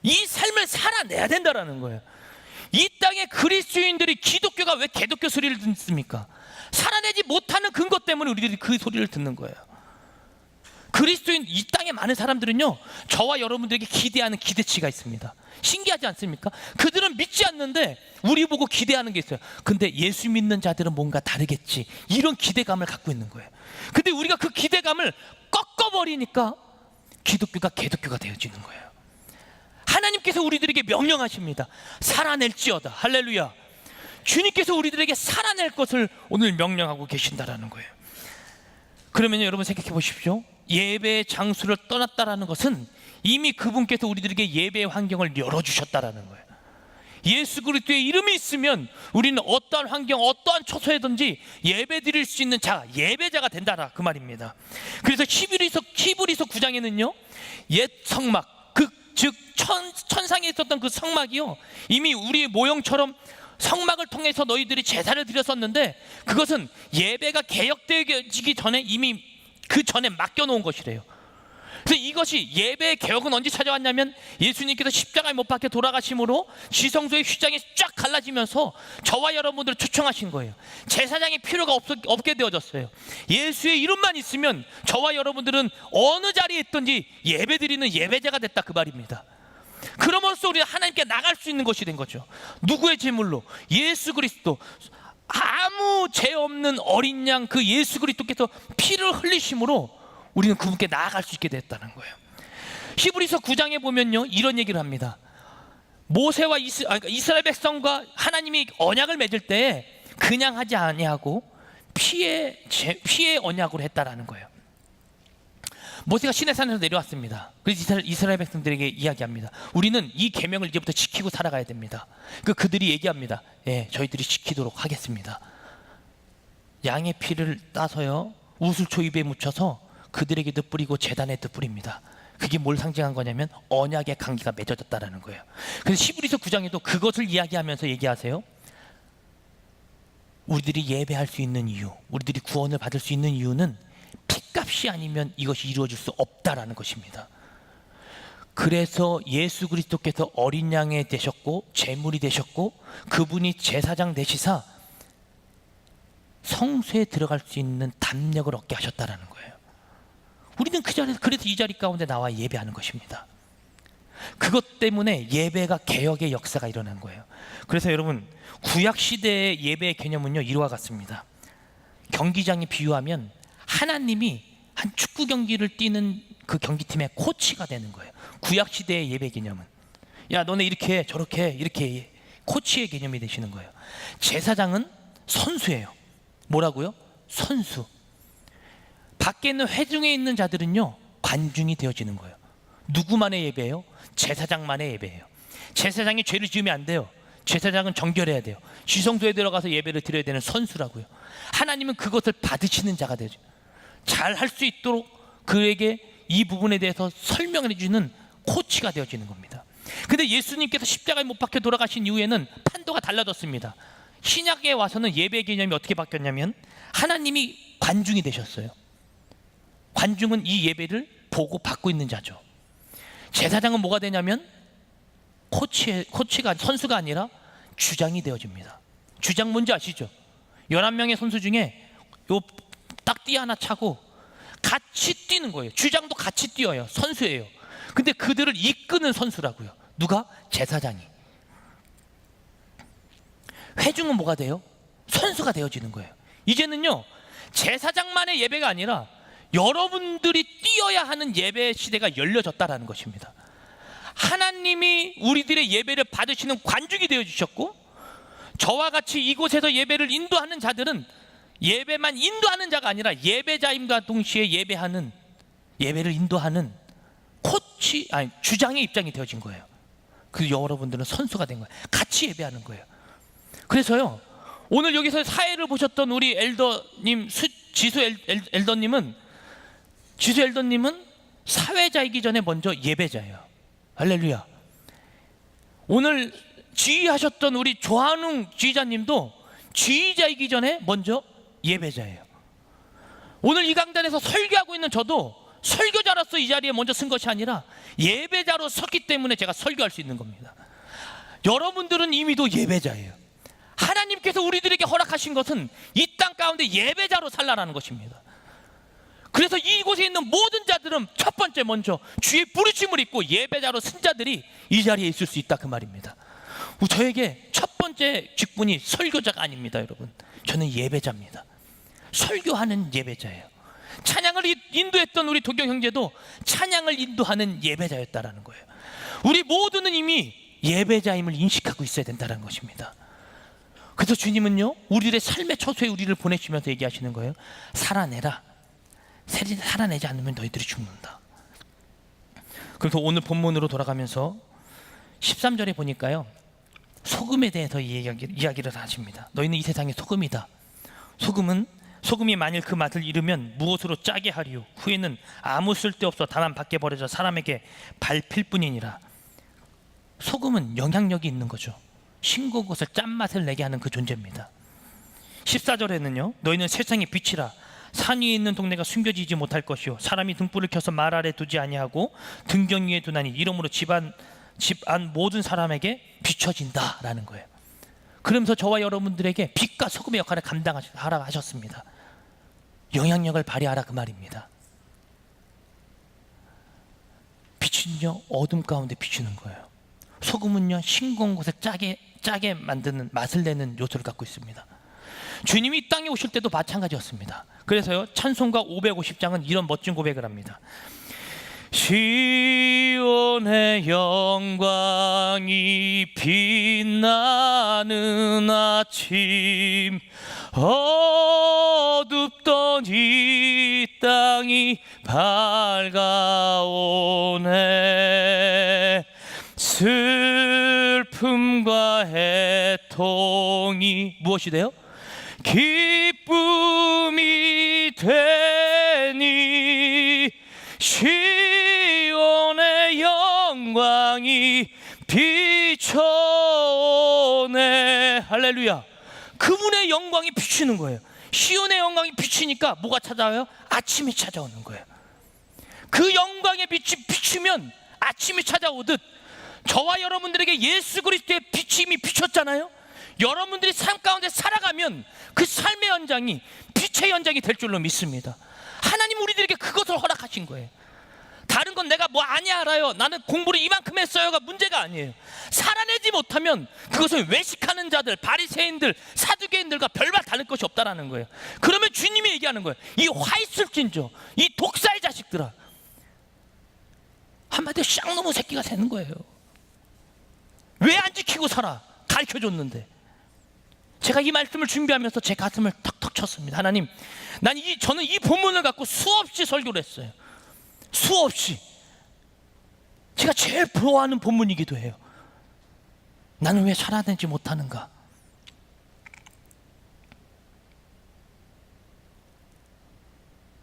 이 삶을 살아내야 된다라는 거예요. 이 땅의 그리스도인들이 기독교가 왜 개독교 소리를 듣습니까? 살아내지 못하는 근거 때문에 우리들이 그 소리를 듣는 거예요. 그리스도인 이 땅에 많은 사람들은요, 저와 여러분들에게 기대하는 기대치가 있습니다. 신기하지 않습니까? 그들은 믿지 않는데 우리 보고 기대하는 게 있어요. 근데 예수 믿는 자들은 뭔가 다르겠지, 이런 기대감을 갖고 있는 거예요. 근데 우리가 그 기대감을 꺾어버리니까 기독교가 개독교가 되어지는 거예요. 하나님께서 우리들에게 명령하십니다. 살아낼지어다. 할렐루야. 주님께서 우리들에게 살아낼 것을 오늘 명령하고 계신다라는 거예요. 그러면 여러분 생각해 보십시오. 예배의 장소를 떠났다라는 것은 이미 그분께서 우리들에게 예배의 환경을 열어주셨다라는 거예요. 예수 그리스도의 이름이 있으면 우리는 어떠한 환경, 어떠한 처소에든지 예배 드릴 수 있는 자, 예배자가 된다라 그 말입니다. 그래서 히브리서 9장에는요, 옛 성막, 즉 천상에 있었던 그 성막이요, 이미 우리의 모형처럼 성막을 통해서 너희들이 제사를 드렸었는데 그것은 예배가 개혁되기 전에 이미 그 전에 맡겨놓은 것이래요. 그래서 이것이 예배의 개혁은 언제 찾아왔냐면 예수님께서 십자가에 못 박혀 돌아가심으로 지성소의 휘장이 쫙 갈라지면서 저와 여러분들을 초청하신 거예요. 제사장이 필요가 없게 되어졌어요. 예수의 이름만 있으면 저와 여러분들은 어느 자리에 있든지 예배드리는 예배자가 됐다 그 말입니다. 그럼으로써 우리가 하나님께 나갈 수 있는 것이 된 거죠. 누구의 제물로? 예수 그리스도, 아무 죄 없는 어린 양 그 예수 그리스도께서 피를 흘리심으로 우리는 그분께 나아갈 수 있게 됐다는 거예요. 히브리서 9장에 보면요, 이런 얘기를 합니다. 모세와 이스라엘 백성과 하나님이 언약을 맺을 때 그냥 하지 아니하고 피의 언약으로 했다라는 거예요. 모세가 시내산에서 내려왔습니다. 그래서 이스라엘 백성들에게 이야기합니다. 우리는 이 계명을 이제부터 지키고 살아가야 됩니다. 그들이 얘기합니다. 예, 저희들이 지키도록 하겠습니다. 양의 피를 따서요, 우슬초 입에 묻혀서 그들에게도 뿌리고 제단에도 뿌립니다. 그게 뭘 상징한 거냐면 언약의 관계가 맺어졌다라는 거예요. 그래서 히브리서 9장에도 그것을 이야기하면서 얘기하세요. 우리들이 예배할 수 있는 이유, 우리들이 구원을 받을 수 있는 이유는 피값이 아니면 이것이 이루어질 수 없다라는 것입니다. 그래서 예수 그리스도께서 어린 양이 되셨고 제물이 되셨고 그분이 제사장 되시사 성소에 들어갈 수 있는 담력을 얻게 하셨다라는 거예요. 우리는 그 자리에서, 그래서 이 자리 가운데 나와 예배하는 것입니다. 그것 때문에 예배가 개혁의 역사가 일어난 거예요. 그래서 여러분, 구약 시대의 예배의 개념은요, 이와 같습니다. 경기장이 비유하면 하나님이 한 축구 경기를 뛰는 그 경기팀의 코치가 되는 거예요. 구약 시대의 예배 개념은, 야 너네 이렇게 해, 저렇게 해, 이렇게 해. 코치의 개념이 되시는 거예요. 제사장은 선수예요. 뭐라고요? 선수. 밖에 있는 회중에 있는 자들은요, 관중이 되어지는 거예요. 누구만의 예배예요? 제사장만의 예배예요. 제사장이 죄를 지으면 안 돼요. 제사장은 정결해야 돼요. 지성소에 들어가서 예배를 드려야 되는 선수라고요. 하나님은 그것을 받으시는 자가 되죠. 잘 할 수 있도록 그에게 이 부분에 대해서 설명을 해주는 코치가 되어지는 겁니다. 근데 예수님께서 십자가에 못 박혀 돌아가신 이후에는 판도가 달라졌습니다. 신약에 와서는 예배 개념이 어떻게 바뀌었냐면 하나님이 관중이 되셨어요. 관중은 이 예배를 보고 받고 있는 자죠. 제사장은 뭐가 되냐면 코치가, 선수가 아니라 주장이 되어집니다. 주장 뭔지 아시죠? 11명의 선수 중에 요 딱 띠 하나 차고 같이 뛰는 거예요. 주장도 같이 뛰어요. 선수예요. 근데 그들을 이끄는 선수라고요. 누가? 제사장이. 회중은 뭐가 돼요? 선수가 되어지는 거예요. 이제는요, 제사장만의 예배가 아니라 여러분들이 뛰어야 하는 예배 시대가 열려졌다라는 것입니다. 하나님이 우리들의 예배를 받으시는 관중이 되어주셨고, 저와 같이 이곳에서 예배를 인도하는 자들은 예배만 인도하는 자가 아니라 예배자임과 동시에 예배를 인도하는 주장의 입장이 되어진 거예요. 그 여러분들은 선수가 된 거예요. 같이 예배하는 거예요. 그래서요, 오늘 여기서 사회를 보셨던 우리 엘더님, 지수 엘더님은 사회자이기 전에 먼저 예배자예요. 할렐루야. 오늘 지휘하셨던 우리 조한웅 지휘자님도 지휘자이기 전에 먼저 예배자예요. 오늘 이 강단에서 설교하고 있는 저도 설교자로서 이 자리에 먼저 쓴 것이 아니라 예배자로 섰기 때문에 제가 설교할 수 있는 겁니다. 여러분들은 이미도 예배자예요. 하나님께서 우리들에게 허락하신 것은 이 땅 가운데 예배자로 살라라는 것입니다. 그래서 이곳에 있는 모든 자들은 첫 번째 먼저 주의 부르심을 입고 예배자로 쓴 자들이 이 자리에 있을 수 있다 그 말입니다. 저에게 첫 번째 직분이 설교자가 아닙니다. 여러분, 저는 예배자입니다. 설교하는 예배자예요. 찬양을 인도했던 우리 도경 형제도 찬양을 인도하는 예배자였다라는 거예요. 우리 모두는 이미 예배자임을 인식하고 있어야 된다는 것입니다. 그래서 주님은요, 우리들의 삶의 처소에 우리를 보내시면서 얘기하시는 거예요. 살아내라. 살아내지 않으면 너희들이 죽는다. 그래서 오늘 본문으로 돌아가면서 13절에 보니까요, 소금에 대해서 이야기를 하십니다. 너희는 이 세상의 소금이다. 소금이 만일 그 맛을 잃으면 무엇으로 짜게 하리요? 후에는 아무 쓸데없어 다만 밖에 버려져 사람에게 밟힐 뿐이니라. 소금은 영향력이 있는 거죠. 싱거운 것을 짠맛을 내게 하는 그 존재입니다. 14절에는요, 너희는 세상의 빛이라. 산 위에 있는 동네가 숨겨지지 못할 것이요, 사람이 등불을 켜서 말 아래 두지 아니하고 등경 위에 두나니 이러므로 집 안 모든 사람에게 비춰진다라는 거예요. 그러면서 저와 여러분들에게 빛과 소금의 역할을 감당하라 하셨습니다. 영향력을 발휘하라 그 말입니다. 빛은요, 어둠 가운데 비추는 거예요. 소금은요, 싱거운 것을 짜게 만드는, 맛을 내는 요소를 갖고 있습니다. 주님이 이 땅에 오실 때도 마찬가지였습니다. 그래서요, 찬송가 550장은 이런 멋진 고백을 합니다. 시온의 영광이 빛나는 아침, 어둡던 이 땅이 밝아오네. 슬픔과 애통이 무엇이 돼요? 기쁨이 되니 시온의 영광이 비춰오네. 할렐루야. 그분의 영광이 비추는 거예요. 시온의 영광이 비치니까 뭐가 찾아와요? 아침이 찾아오는 거예요. 그 영광의 빛이 비추면 아침이 찾아오듯 저와 여러분들에게 예수 그리스도의 빛이 이미 비쳤잖아요. 여러분들이 삶 가운데 살아가면 그 삶의 현장이 빛의 현장이 될 줄로 믿습니다. 하나님 우리들에게 그것을 허락하신 거예요. 다른 건 내가 뭐 아냐 알아요, 나는 공부를 이만큼 했어요가 문제가 아니에요. 살아내지 못하면 그것을 외식하는 자들, 바리새인들, 사두개인들과 별반 다를 것이 없다라는 거예요. 그러면 주님이 얘기하는 거예요. 이 화있을진저, 이 독사의 자식들아, 한마디로 쌍놈의 새끼가 새는 거예요. 왜 안 지키고 살아? 가르쳐줬는데. 제가 이 말씀을 준비하면서 제 가슴을 턱턱 쳤습니다. 하나님, 저는 이 본문을 갖고 수없이 설교를 했어요. 수없이. 제가 제일 부러워하는 본문이기도 해요. 나는 왜 살아내지 못하는가?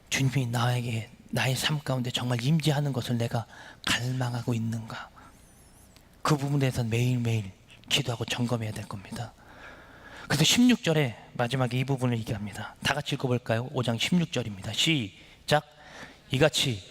주님이 나에게 나의 삶 가운데 정말 임재하는 것을 내가 갈망하고 있는가? 그 부분에 대해서 매일매일 기도하고 점검해야 될 겁니다. 그래서 16절에 마지막에 이 부분을 얘기합니다. 다 같이 읽어볼까요? 5장 16절입니다. 시작. 이같이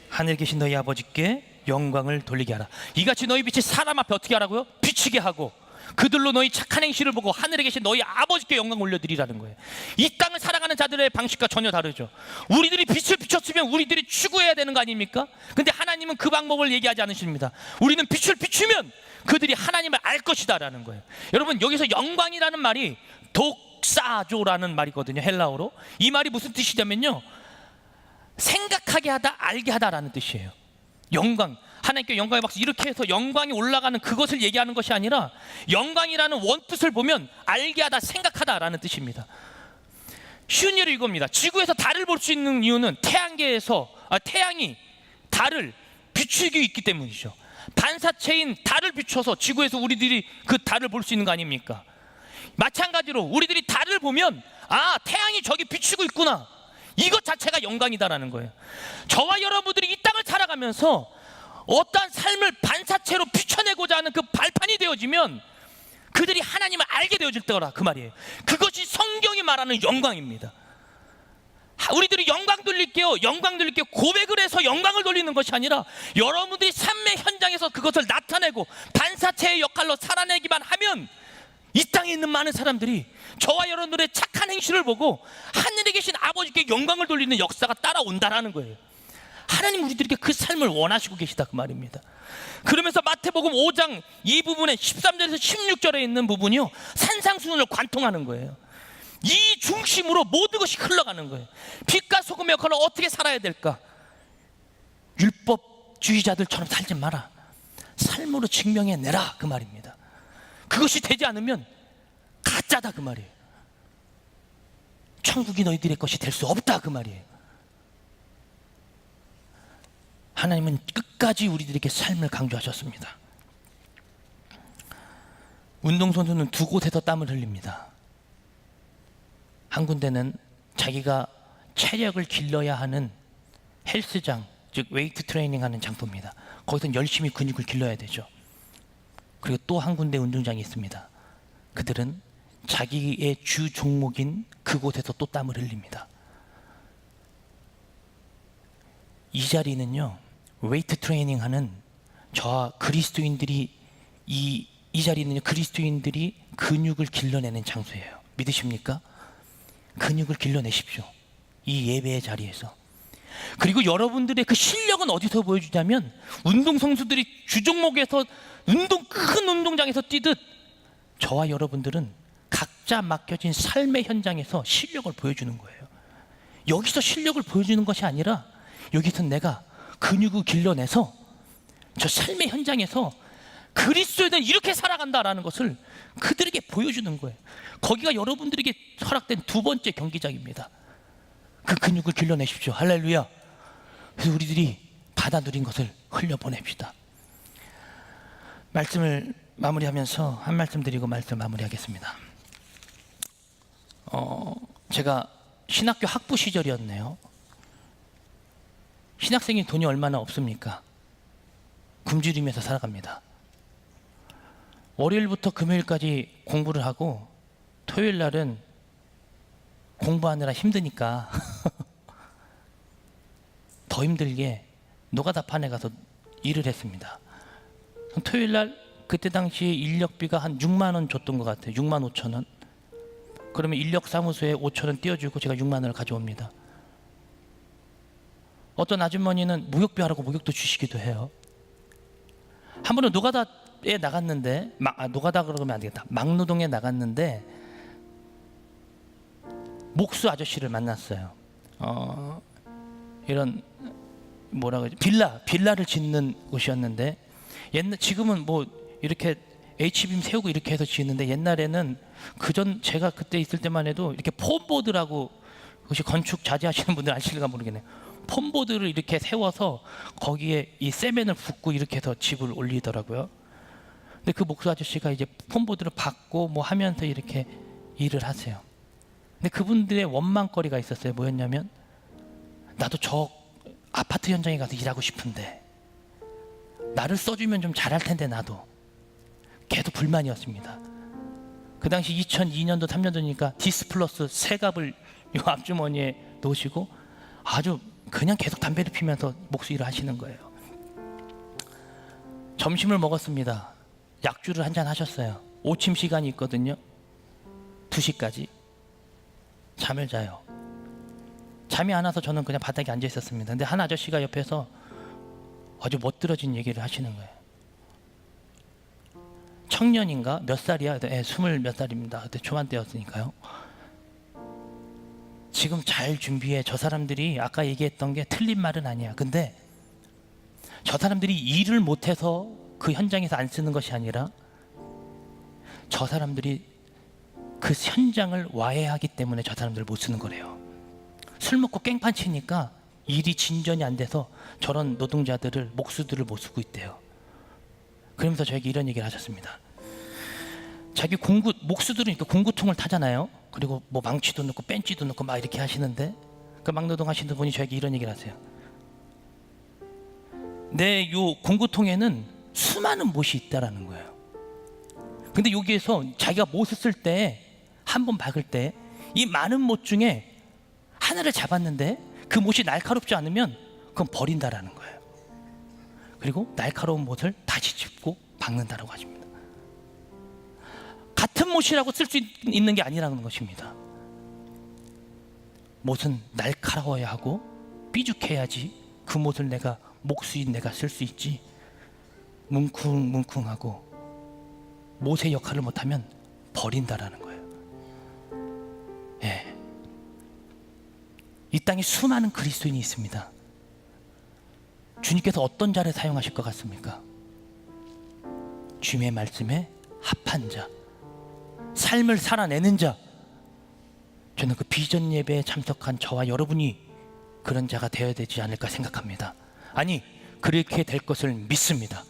하늘에 계신 너희 아버지께 영광을 돌리게 하라. 이같이 너희 빛이 사람 앞에 어떻게 하라고요? 비치게 하고 그들로 너희 착한 행실을 보고 하늘에 계신 너희 아버지께 영광 올려드리라는 거예요. 이 땅을 살아가는 자들의 방식과 전혀 다르죠. 우리들이 빛을 비췄으면 우리들이 추구해야 되는 거 아닙니까? 근데 하나님은 그 방법을 얘기하지 않으십니다. 우리는 빛을 비추면 그들이 하나님을 알 것이다 라는 거예요. 여러분, 여기서 영광이라는 말이 독사조라는 말이거든요. 헬라어로. 이 말이 무슨 뜻이냐면요, 생각하게 하다, 알게 하다라는 뜻이에요. 영광, 하나님께 영광의 박수 이렇게 해서 영광이 올라가는 그것을 얘기하는 것이 아니라 영광이라는 원뜻을 보면 알게 하다, 생각하다라는 뜻입니다. 쉬운 예로 이겁니다. 지구에서 달을 볼 수 있는 이유는 태양이 달을 비추고 있기 때문이죠. 반사체인 달을 비춰서 지구에서 우리들이 그 달을 볼 수 있는 거 아닙니까? 마찬가지로 우리들이 달을 보면 아, 태양이 저기 비추고 있구나, 이것 자체가 영광이다라는 거예요. 저와 여러분들이 이 땅을 살아가면 살아가면서 어떠한 삶을 반사체로 비춰내고자 하는 그 발판이 되어지면 그들이 하나님을 알게 되어질 거라 그 말이에요. 그것이 성경이 말하는 영광입니다. 우리들이 영광 돌릴게요. 영광 돌릴게요. 고백을 해서 영광을 돌리는 것이 아니라 여러분들이 삶의 현장에서 그것을 나타내고 반사체의 역할로 살아내기만 하면 이 땅에 있는 많은 사람들이 저와 여러분들의 착한 행실을 보고 하늘에 계신 아버지께 영광을 돌리는 역사가 따라온다라는 거예요. 하나님 우리들에게 그 삶을 원하시고 계시다 그 말입니다. 그러면서 마태복음 5장 이 부분에 13절에서 16절에 있는 부분이요, 산상수훈을 관통하는 거예요. 이 중심으로 모든 것이 흘러가는 거예요. 빛과 소금의 역할을 어떻게 살아야 될까? 율법주의자들처럼 살지 마라. 삶으로 증명해내라 그 말입니다. 그것이 되지 않으면 가짜다 그 말이에요. 천국이 너희들의 것이 될 수 없다 그 말이에요. 하나님은 끝까지 우리들에게 삶을 강조하셨습니다. 운동선수는 두 곳에서 땀을 흘립니다. 한 군데는 자기가 체력을 길러야 하는 헬스장, 즉 웨이트 트레이닝 하는 장소입니다. 거기서 열심히 근육을 길러야 되죠. 그리고 또 한 군데 운동장이 있습니다. 그들은 자기의 주 종목인 그곳에서 또 땀을 흘립니다. 이 자리는요, 웨이트 트레이닝 하는 저와 그리스도인들이 이 자리는요, 그리스도인들이 근육을 길러내는 장소예요. 믿으십니까? 근육을 길러내십시오. 이 예배의 자리에서. 그리고 여러분들의 그 실력은 어디서 보여주냐면 운동선수들이 주종목에서 큰 운동장에서 뛰듯 저와 여러분들은 각자 맡겨진 삶의 현장에서 실력을 보여주는 거예요. 여기서 실력을 보여주는 것이 아니라 여기서 내가 근육을 길러내서 저 삶의 현장에서 그리스도인은 이렇게 살아간다라는 것을 그들에게 보여주는 거예요. 거기가 여러분들에게 허락된 두 번째 경기장입니다. 그 근육을 길러내십시오. 할렐루야. 그래서 우리들이 받아 누린 것을 흘려보냅시다. 말씀을 마무리하면서 한 말씀 드리고 말씀 마무리하겠습니다. 제가 신학교 학부 시절이었네요. 신학생이 돈이 얼마나 없습니까? 굶주리면서 살아갑니다. 월요일부터 금요일까지 공부를 하고 토요일 날은 공부하느라 힘드니까 더 힘들게 노가다판에 가서 일을 했습니다. 토요일 날 그때 당시에 인력비가 한 6만 원 줬던 것 같아요. 6만 5천 원. 그러면 인력사무소에 5천 원 띄워주고 제가 6만 원을 가져옵니다. 어떤 아주머니는 무역비 하라고 무역도 주시기도 해요. 한 번은 노가다에 나갔는데 노가다 그러면 안 되겠다. 막노동에 나갔는데 목수 아저씨를 만났어요. 이런 뭐라 그러지? 빌라를 짓는 곳이었는데 지금은 뭐 이렇게 H빔 세우고 이렇게 해서 짓는데 옛날에는 그전 제가 그때 있을 때만 해도 이렇게 폼보드라고, 혹시 건축 자재하시는 분들 아실까 모르겠네요. 폼보드를 이렇게 세워서 거기에 이 세면을 붓고 이렇게 해서 집을 올리더라고요. 근데 그 목수 아저씨가 이제 폼보드를 받고 뭐 하면서 이렇게 일을 하세요. 근데 그분들의 원망거리가 있었어요. 뭐였냐면, 나도 저 아파트 현장에 가서 일하고 싶은데 나를 써주면 좀 잘할 텐데 나도. 계속 불만이었습니다. 그 당시 2002년도 3년도니까 디스플러스 세 갑을 이 앞주머니에 놓으시고 아주 그냥 계속 담배를 피면서 목수 일을 하시는 거예요. 점심을 먹었습니다. 약주를 한잔 하셨어요. 오침 시간이 있거든요. 2시까지 잠을 자요. 잠이 안 와서 저는 그냥 바닥에 앉아 있었습니다. 근데 한 아저씨가 옆에서 아주 멋들어진 얘기를 하시는 거예요. 청년인가? 몇 살이야? 20 몇 살입니다. 그때 초반 때였으니까요. 지금 잘 준비해. 저 사람들이 아까 얘기했던 게 틀린 말은 아니야. 근데 저 사람들이 일을 못해서 그 현장에서 안 쓰는 것이 아니라 저 사람들이 그 현장을 와해하기 때문에 저 사람들을 못 쓰는 거래요. 술 먹고 깽판 치니까 일이 진전이 안 돼서 저런 노동자들을, 목수들을 못 쓰고 있대요. 그러면서 저에게 이런 얘기를 하셨습니다. 자기 목수들은 이렇게 공구통을 타잖아요. 그리고 뭐 망치도 넣고 벤치도 넣고 막 이렇게 하시는데 그 막노동 하시는 분이 저에게 이런 얘기를 하세요. 내 요 공구통에는 수많은 못이 있다라는 거예요. 근데 여기에서 자기가 못을 쓸 때, 한 번 박을 때 이 많은 못 중에 하나를 잡았는데 그 못이 날카롭지 않으면 그건 버린다라는 거예요. 그리고 날카로운 못을 다시 짚고 박는다라고 하십니다. 같은 못이라고 쓸 수 있는 게 아니라는 것입니다. 못은 날카로워야 하고 삐죽해야지 그 못을 내가 목수인 내가 쓸 수 있지. 뭉쿵뭉쿵하고 못의 역할을 못하면 버린다라는 거예요. 예. 이 땅에 수많은 그리스도인이 있습니다. 주님께서 어떤 자를 사용하실 것 같습니까? 주님의 말씀에 합한 자, 삶을 살아내는 자. 저는 그 비전 예배에 참석한 저와 여러분이 그런 자가 되어야 되지 않을까 생각합니다. 아니, 그렇게 될 것을 믿습니다.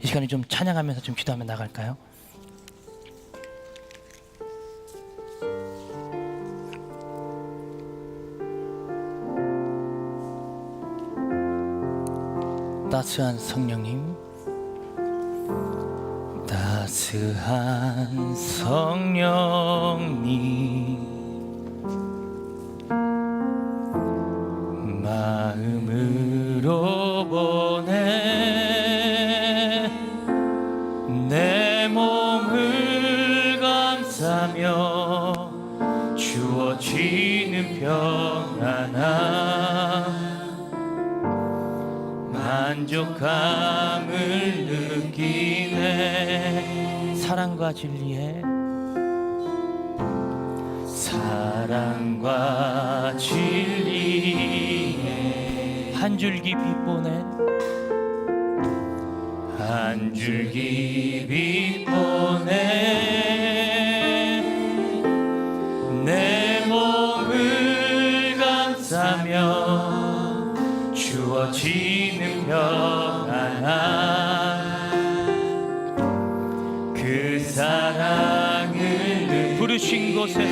이 시간에 좀 찬양하면서 좀 기도하며 나갈까요? 따스한 성령님, 따스한 성령님, 마음으로 보내 내 몸을 감싸며 주어지는 평안함, 만족감을 느끼네. 사랑과 진리에, 사랑과 진리에 한 줄기 빛 보내, 한 줄기 빛 보내 내 몸을 감싸며 주어지는 평안함, 그 사랑을 부르신 곳에서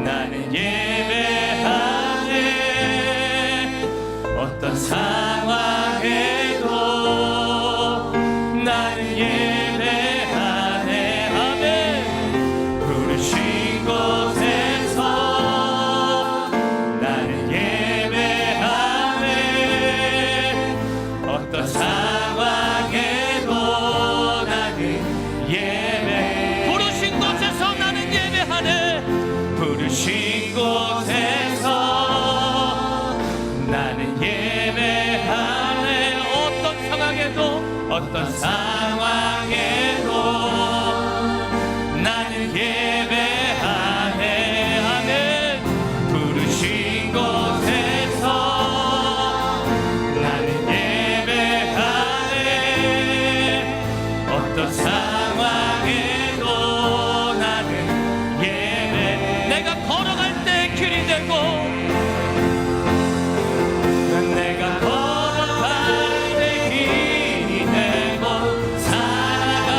나는 예배하네. 어떤 상황에도 나는 예배하네. 아멘. 부르신 곳에서 나는 예배하네. 어떤 상황에도 나는 예배. 부르신 곳에서 나는 예배하네. 부르신 곳에서 나는 예배하네. 어떤 상황에도 나는 예배하네. 아멘. 부르신 곳에서 나는 예배하네. 어떤 상황에도 나는 예배. 내가 걸어갈 때 길이 되고, 내가 걸어갈 때 길이 되고, 살아갈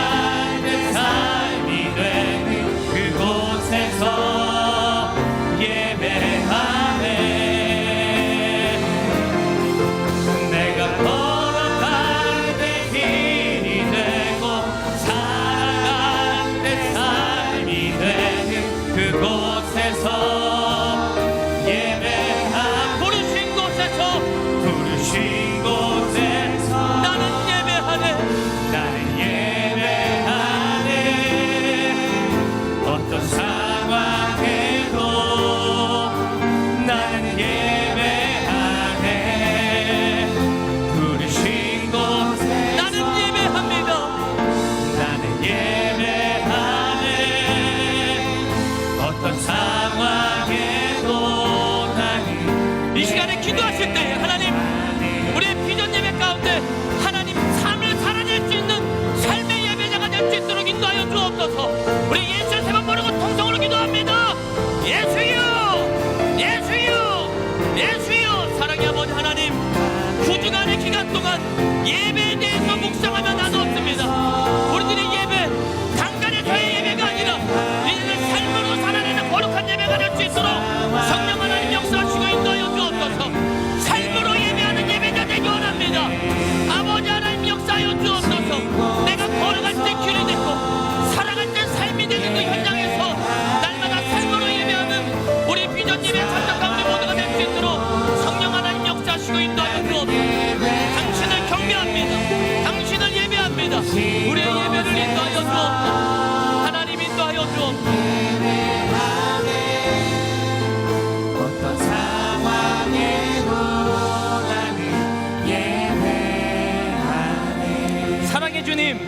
주님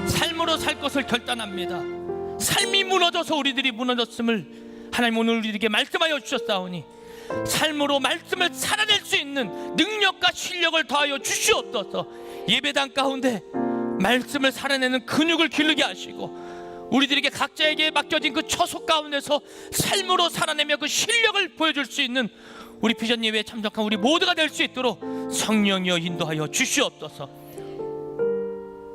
삶으로 살 것을 결단합니다. 삶이 무너져서 우리들이 무너졌음을 하나님 오늘 우리에게 말씀하여 주셨사오니 삶으로 말씀을 살아낼 수 있는 능력과 실력을 더하여 주시옵소서. 예배당 가운데 말씀을 살아내는 근육을 기르게 하시고 우리들에게 각자에게 맡겨진 그 처소 가운데서 삶으로 살아내며 그 실력을 보여줄 수 있는 우리 비전 예배에 참석한 우리 모두가 될 수 있도록 성령이여 인도하여 주시옵소서.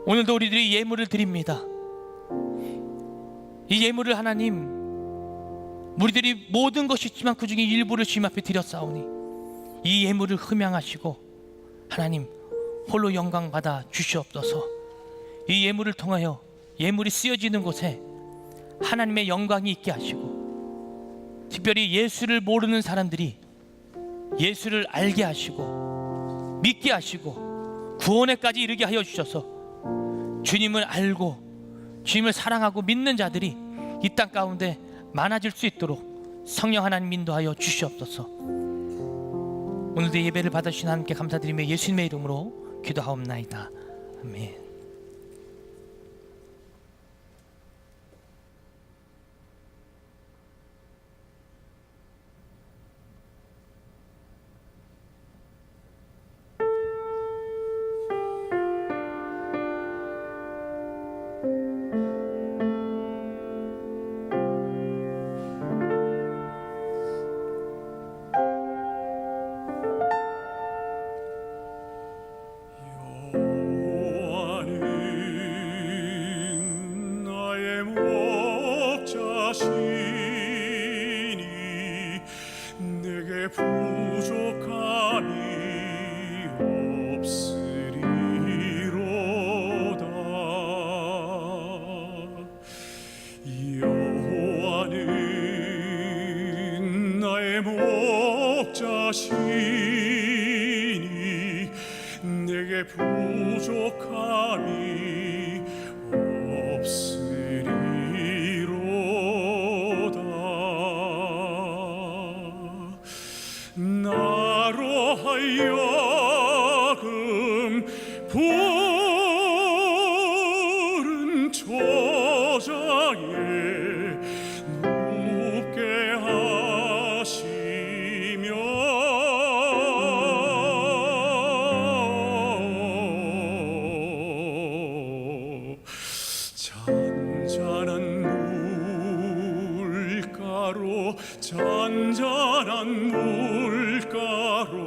오늘도 우리들이 예물을 드립니다. 이 예물을 하나님 우리들이 모든 것이 있지만 그 중에 일부를 주님 앞에 드렸사오니 이 예물을 흠양하시고 하나님 홀로 영광 받아 주시옵소서. 이 예물을 통하여 예물이 쓰여지는 곳에 하나님의 영광이 있게 하시고 특별히 예수를 모르는 사람들이 예수를 알게 하시고 믿게 하시고 구원에까지 이르게 하여 주셔서 주님을 알고 주님을 사랑하고 믿는 자들이 이 땅 가운데 많아질 수 있도록 성령 하나님 인도하여 주시옵소서. 오늘도 예배를 받으신 하나님께 감사드리며 예수님의 이름으로 기도하옵나이다. 아멘. 목자시니 내게 부족함이 없으리로다. 나로 하여금 푸른 초장에 눕게 하시며 잔잔한 물가로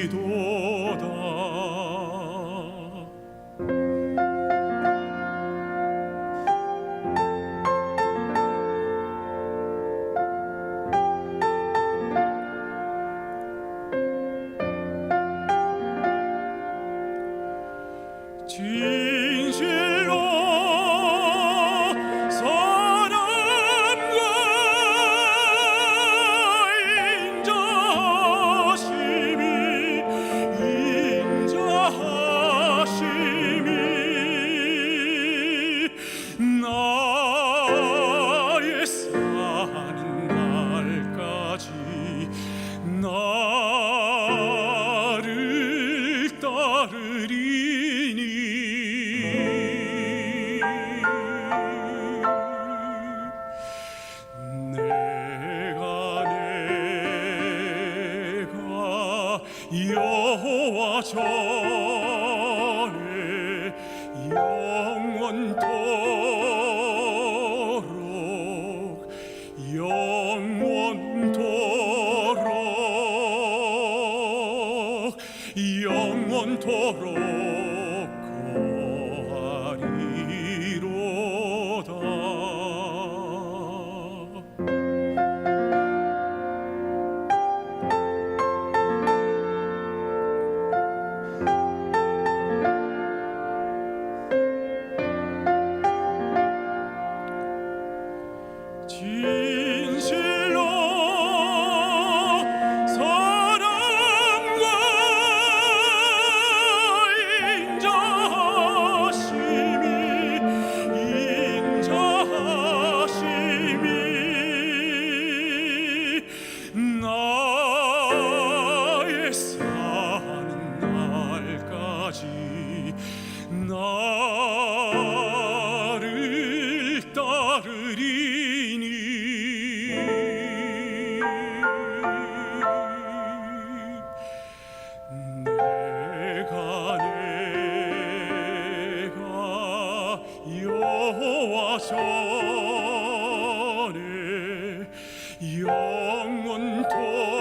인도하시도다. 진실로 나의 사는 날까지 나를 따르리니 내가 여호와 전에 영원토록 거하리로다. 여호와 전에 영원토록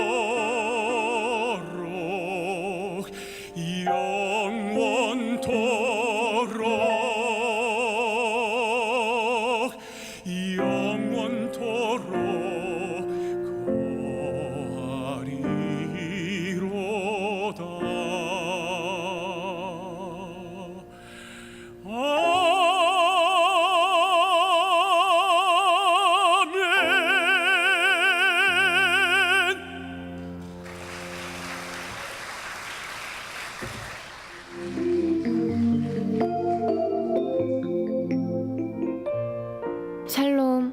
샬롬.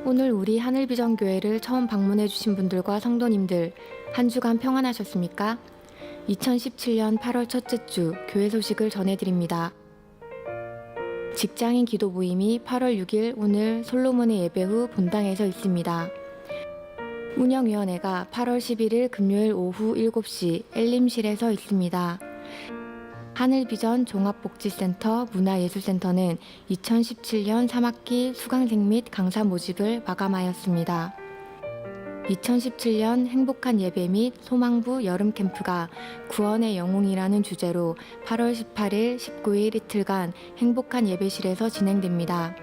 오늘 우리 하늘비전교회를 처음 방문해주신 분들과 성도님들 한 주간 평안하셨습니까? 2017년 8월 첫째 주 교회 소식을 전해드립니다. 직장인 기도 모임이 8월 6일 오늘 솔로몬의 예배 후 본당에서 있습니다. 운영위원회가 8월 11일 금요일 오후 7시 엘림실에서 있습니다. 하늘비전 종합복지센터 문화예술센터는 2017년 3학기 수강생 및 강사 모집을 마감하였습니다. 2017년 행복한 예배 및 소망부 여름 캠프가 구원의 영웅이라는 주제로 8월 18일, 19일 이틀간 행복한 예배실에서 진행됩니다.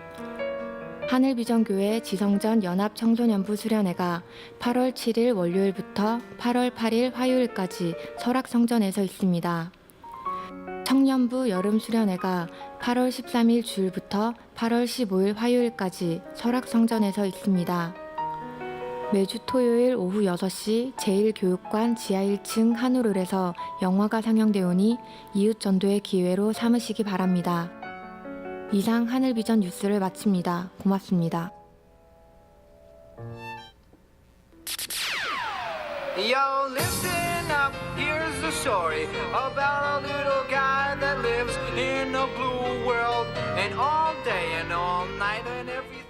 하늘비전교회 지성전 연합청소년부 수련회가 8월 7일 월요일부터 8월 8일 화요일까지 설악성전에서 있습니다. 청년부 여름 수련회가 8월 13일 주일부터 8월 15일 화요일까지 설악성전에서 있습니다. 매주 토요일 오후 6시 제1교육관 지하 1층 한우룰에서 영화가 상영되오니 이웃 전도의 기회로 삼으시기 바랍니다. 이상 하늘비전 뉴스를 마칩니다. 고맙습니다. Yo, listen up, here's the story about a little guy that lives in a blue world, and all day and all night and everything.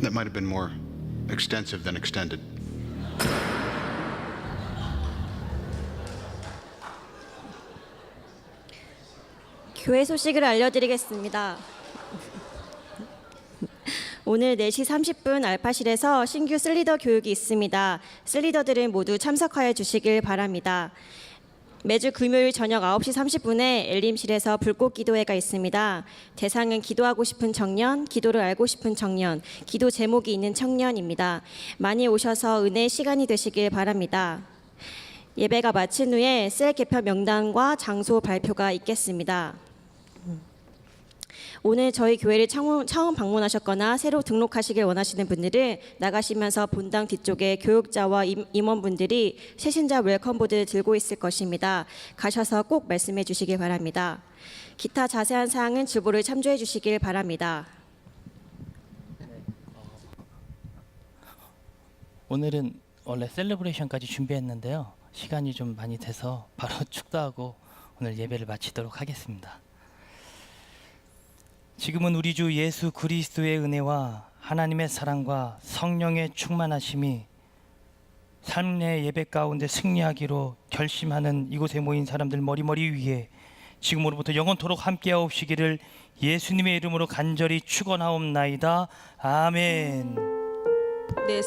That might have been more extensive than extended. 교회 소식을 알려드리겠습니다. 오늘 4시 30분 알파실에서 신규 슬리더 교육이 있습니다. 슬리더들은 모두 참석하여 주시길 바랍니다. 매주 금요일 저녁 9시 30분에 엘림실에서 불꽃 기도회가 있습니다. 대상은 기도하고 싶은 청년, 기도를 알고 싶은 청년, 기도 제목이 있는 청년입니다. 많이 오셔서 은혜의 시간이 되시길 바랍니다. 예배가 마친 후에 셀 개편 명단과 장소 발표가 있겠습니다. 오늘 저희 교회를 처음 방문하셨거나 새로 등록하시길 원하시는 분들은 나가시면서 본당 뒤쪽에 교육자와 임원분들이 새신자 웰컴보드를 들고 있을 것입니다. 가셔서 꼭 말씀해 주시길 바랍니다. 기타 자세한 사항은 주보를 참조해 주시길 바랍니다. 오늘은 원래 셀러브레이션까지 준비했는데요. 시간이 좀 많이 돼서 바로 축도하고 오늘 예배를 마치도록 하겠습니다. 지금은 우리 주 예수 그리스도의 은혜와 하나님의 사랑과 성령의 충만하심이 삶의 예배 가운데 승리하기로 결심하는 이곳에 모인 사람들 머리머리 위에 지금으로부터 영원토록 함께하옵시기를 예수님의 이름으로 간절히 축원하옵나이다. 아멘. 네,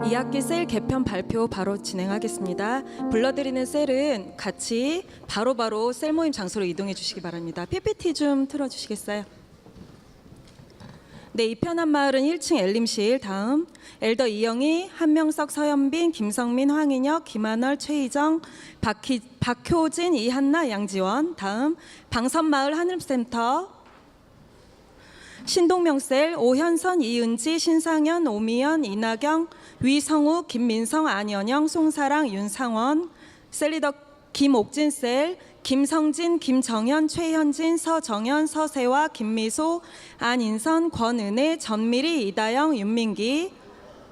2학기 셀 개편 발표 바로 진행하겠습니다. 불러드리는 셀은 같이 바로바로 셀 모임 장소로 이동해 주시기 바랍니다. PPT 좀 틀어주시겠어요? 네, 이편한 마을은 1층 엘림실. 다음 엘더 이영희, 한명석, 서현빈, 김성민, 황인혁, 김한월, 최희정, 박효진, 이한나, 양지원. 다음 방선마을 하늘센터 신동명셀 오현선, 이은지, 신상현, 오미연, 이나경, 위성우, 김민성, 안현영, 송사랑, 윤상원. 셀리더 김옥진셀, 김성진, 김정현, 최현진, 서정현, 서세화, 김미소, 안인선, 권은혜, 전미리, 이다영, 윤민기.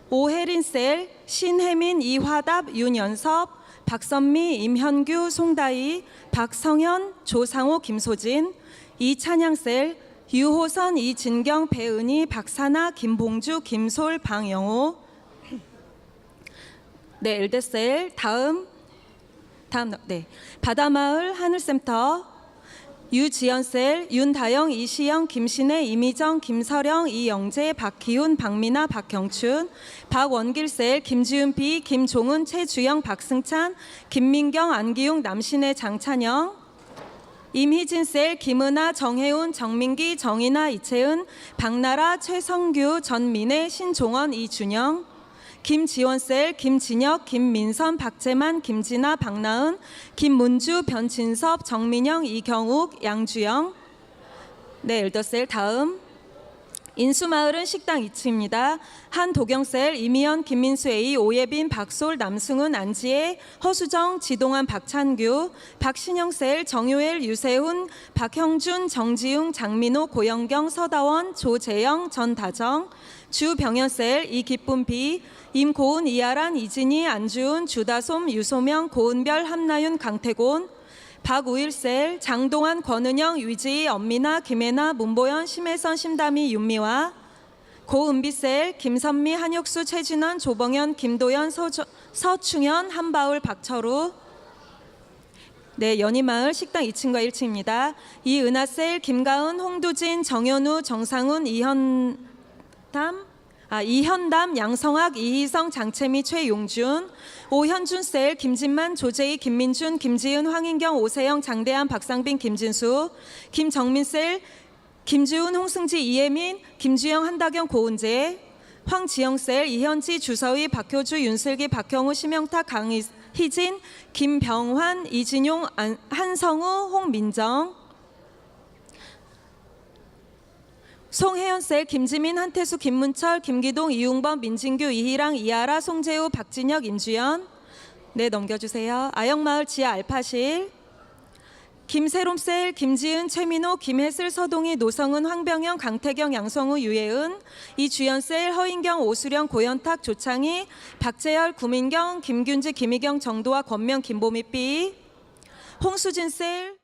오혜린셀, 신혜민, 이화답, 윤연섭, 박선미, 임현규, 송다희, 박성현, 조상호, 김소진. 이찬양셀, 유호선, 이진경, 배은희, 박사나, 김봉주, 김솔, 방영호. 네, 엘데셀. 다음 네. 바다마을 하늘센터. 유지연셀, 윤다영, 이시영, 김신혜, 이미정, 김서령, 이영재, 박기훈, 박민아, 박경춘. 박원길셀, 김지은 B, 김종은, 최주영, 박승찬, 김민경, 안기용, 남신혜, 장찬영. 임희진셀, 김은아, 정혜운, 정민기, 정인아, 이채은, 박나라, 최성규, 전민혜, 신종원, 이준영. 김지원셀, 김진혁, 김민선, 박재만, 김진아, 박나은, 김문주, 변진섭, 정민영, 이경욱, 양주영. 네, 엘더셀. 다음 인수마을은 식당 2층입니다. 한도경셀, 이미연, 김민수 A, 오예빈, 박솔, 남승훈, 안지혜, 허수정, 지동환, 박찬규. 박신영셀, 정효엘, 유세훈, 박형준, 정지웅, 장민호, 고영경, 서다원, 조재영, 전다정. 주병현셀, 이기쁨 B, 임고은, 이아란, 이진희, 안주은, 주다솜, 유소명, 고은별, 함나윤, 강태곤. 박우일셀, 장동환, 권은영, 유지희, 엄미나, 김혜나, 문보연, 심혜선, 심다미, 윤미화. 고은비셀, 김선미, 한혁수, 최진원, 조봉현, 김도연, 서충현, 한바울, 박철우. 네, 연희마을 식당 2층과 1층입니다. 이은하셀, 김가은, 홍두진, 정현우, 정상훈, 이현담, 양성학, 이희성, 장채미, 최용준. 오현준셀, 김진만, 조재희, 김민준, 김지은, 황인경, 오세영, 장대한, 박상빈, 김진수. 김정민셀, 김지훈, 홍승지, 이예민, 김주영, 한다경, 고은재. 황지영셀, 이현지, 주서희, 박효주, 윤슬기, 박형우, 심영탁, 강희진, 김병환, 이진용, 한성우, 홍민정. 송혜연셀, 김지민, 한태수, 김문철, 김기동, 이웅범, 민진규, 이희랑, 이하라, 송재우, 박진혁, 임주연. 네, 넘겨주세요. 아영마을 지하 알파실. 김세롬셀, 김지은, 최민호, 김혜슬, 서동희, 노성은, 황병영, 강태경, 양성우, 유예은. 이주연셀, 허인경, 오수령, 고현탁, 조창희, 박재열, 구민경, 김균지, 김희경, 정도와 권명, 김보미 B. 홍수진셀.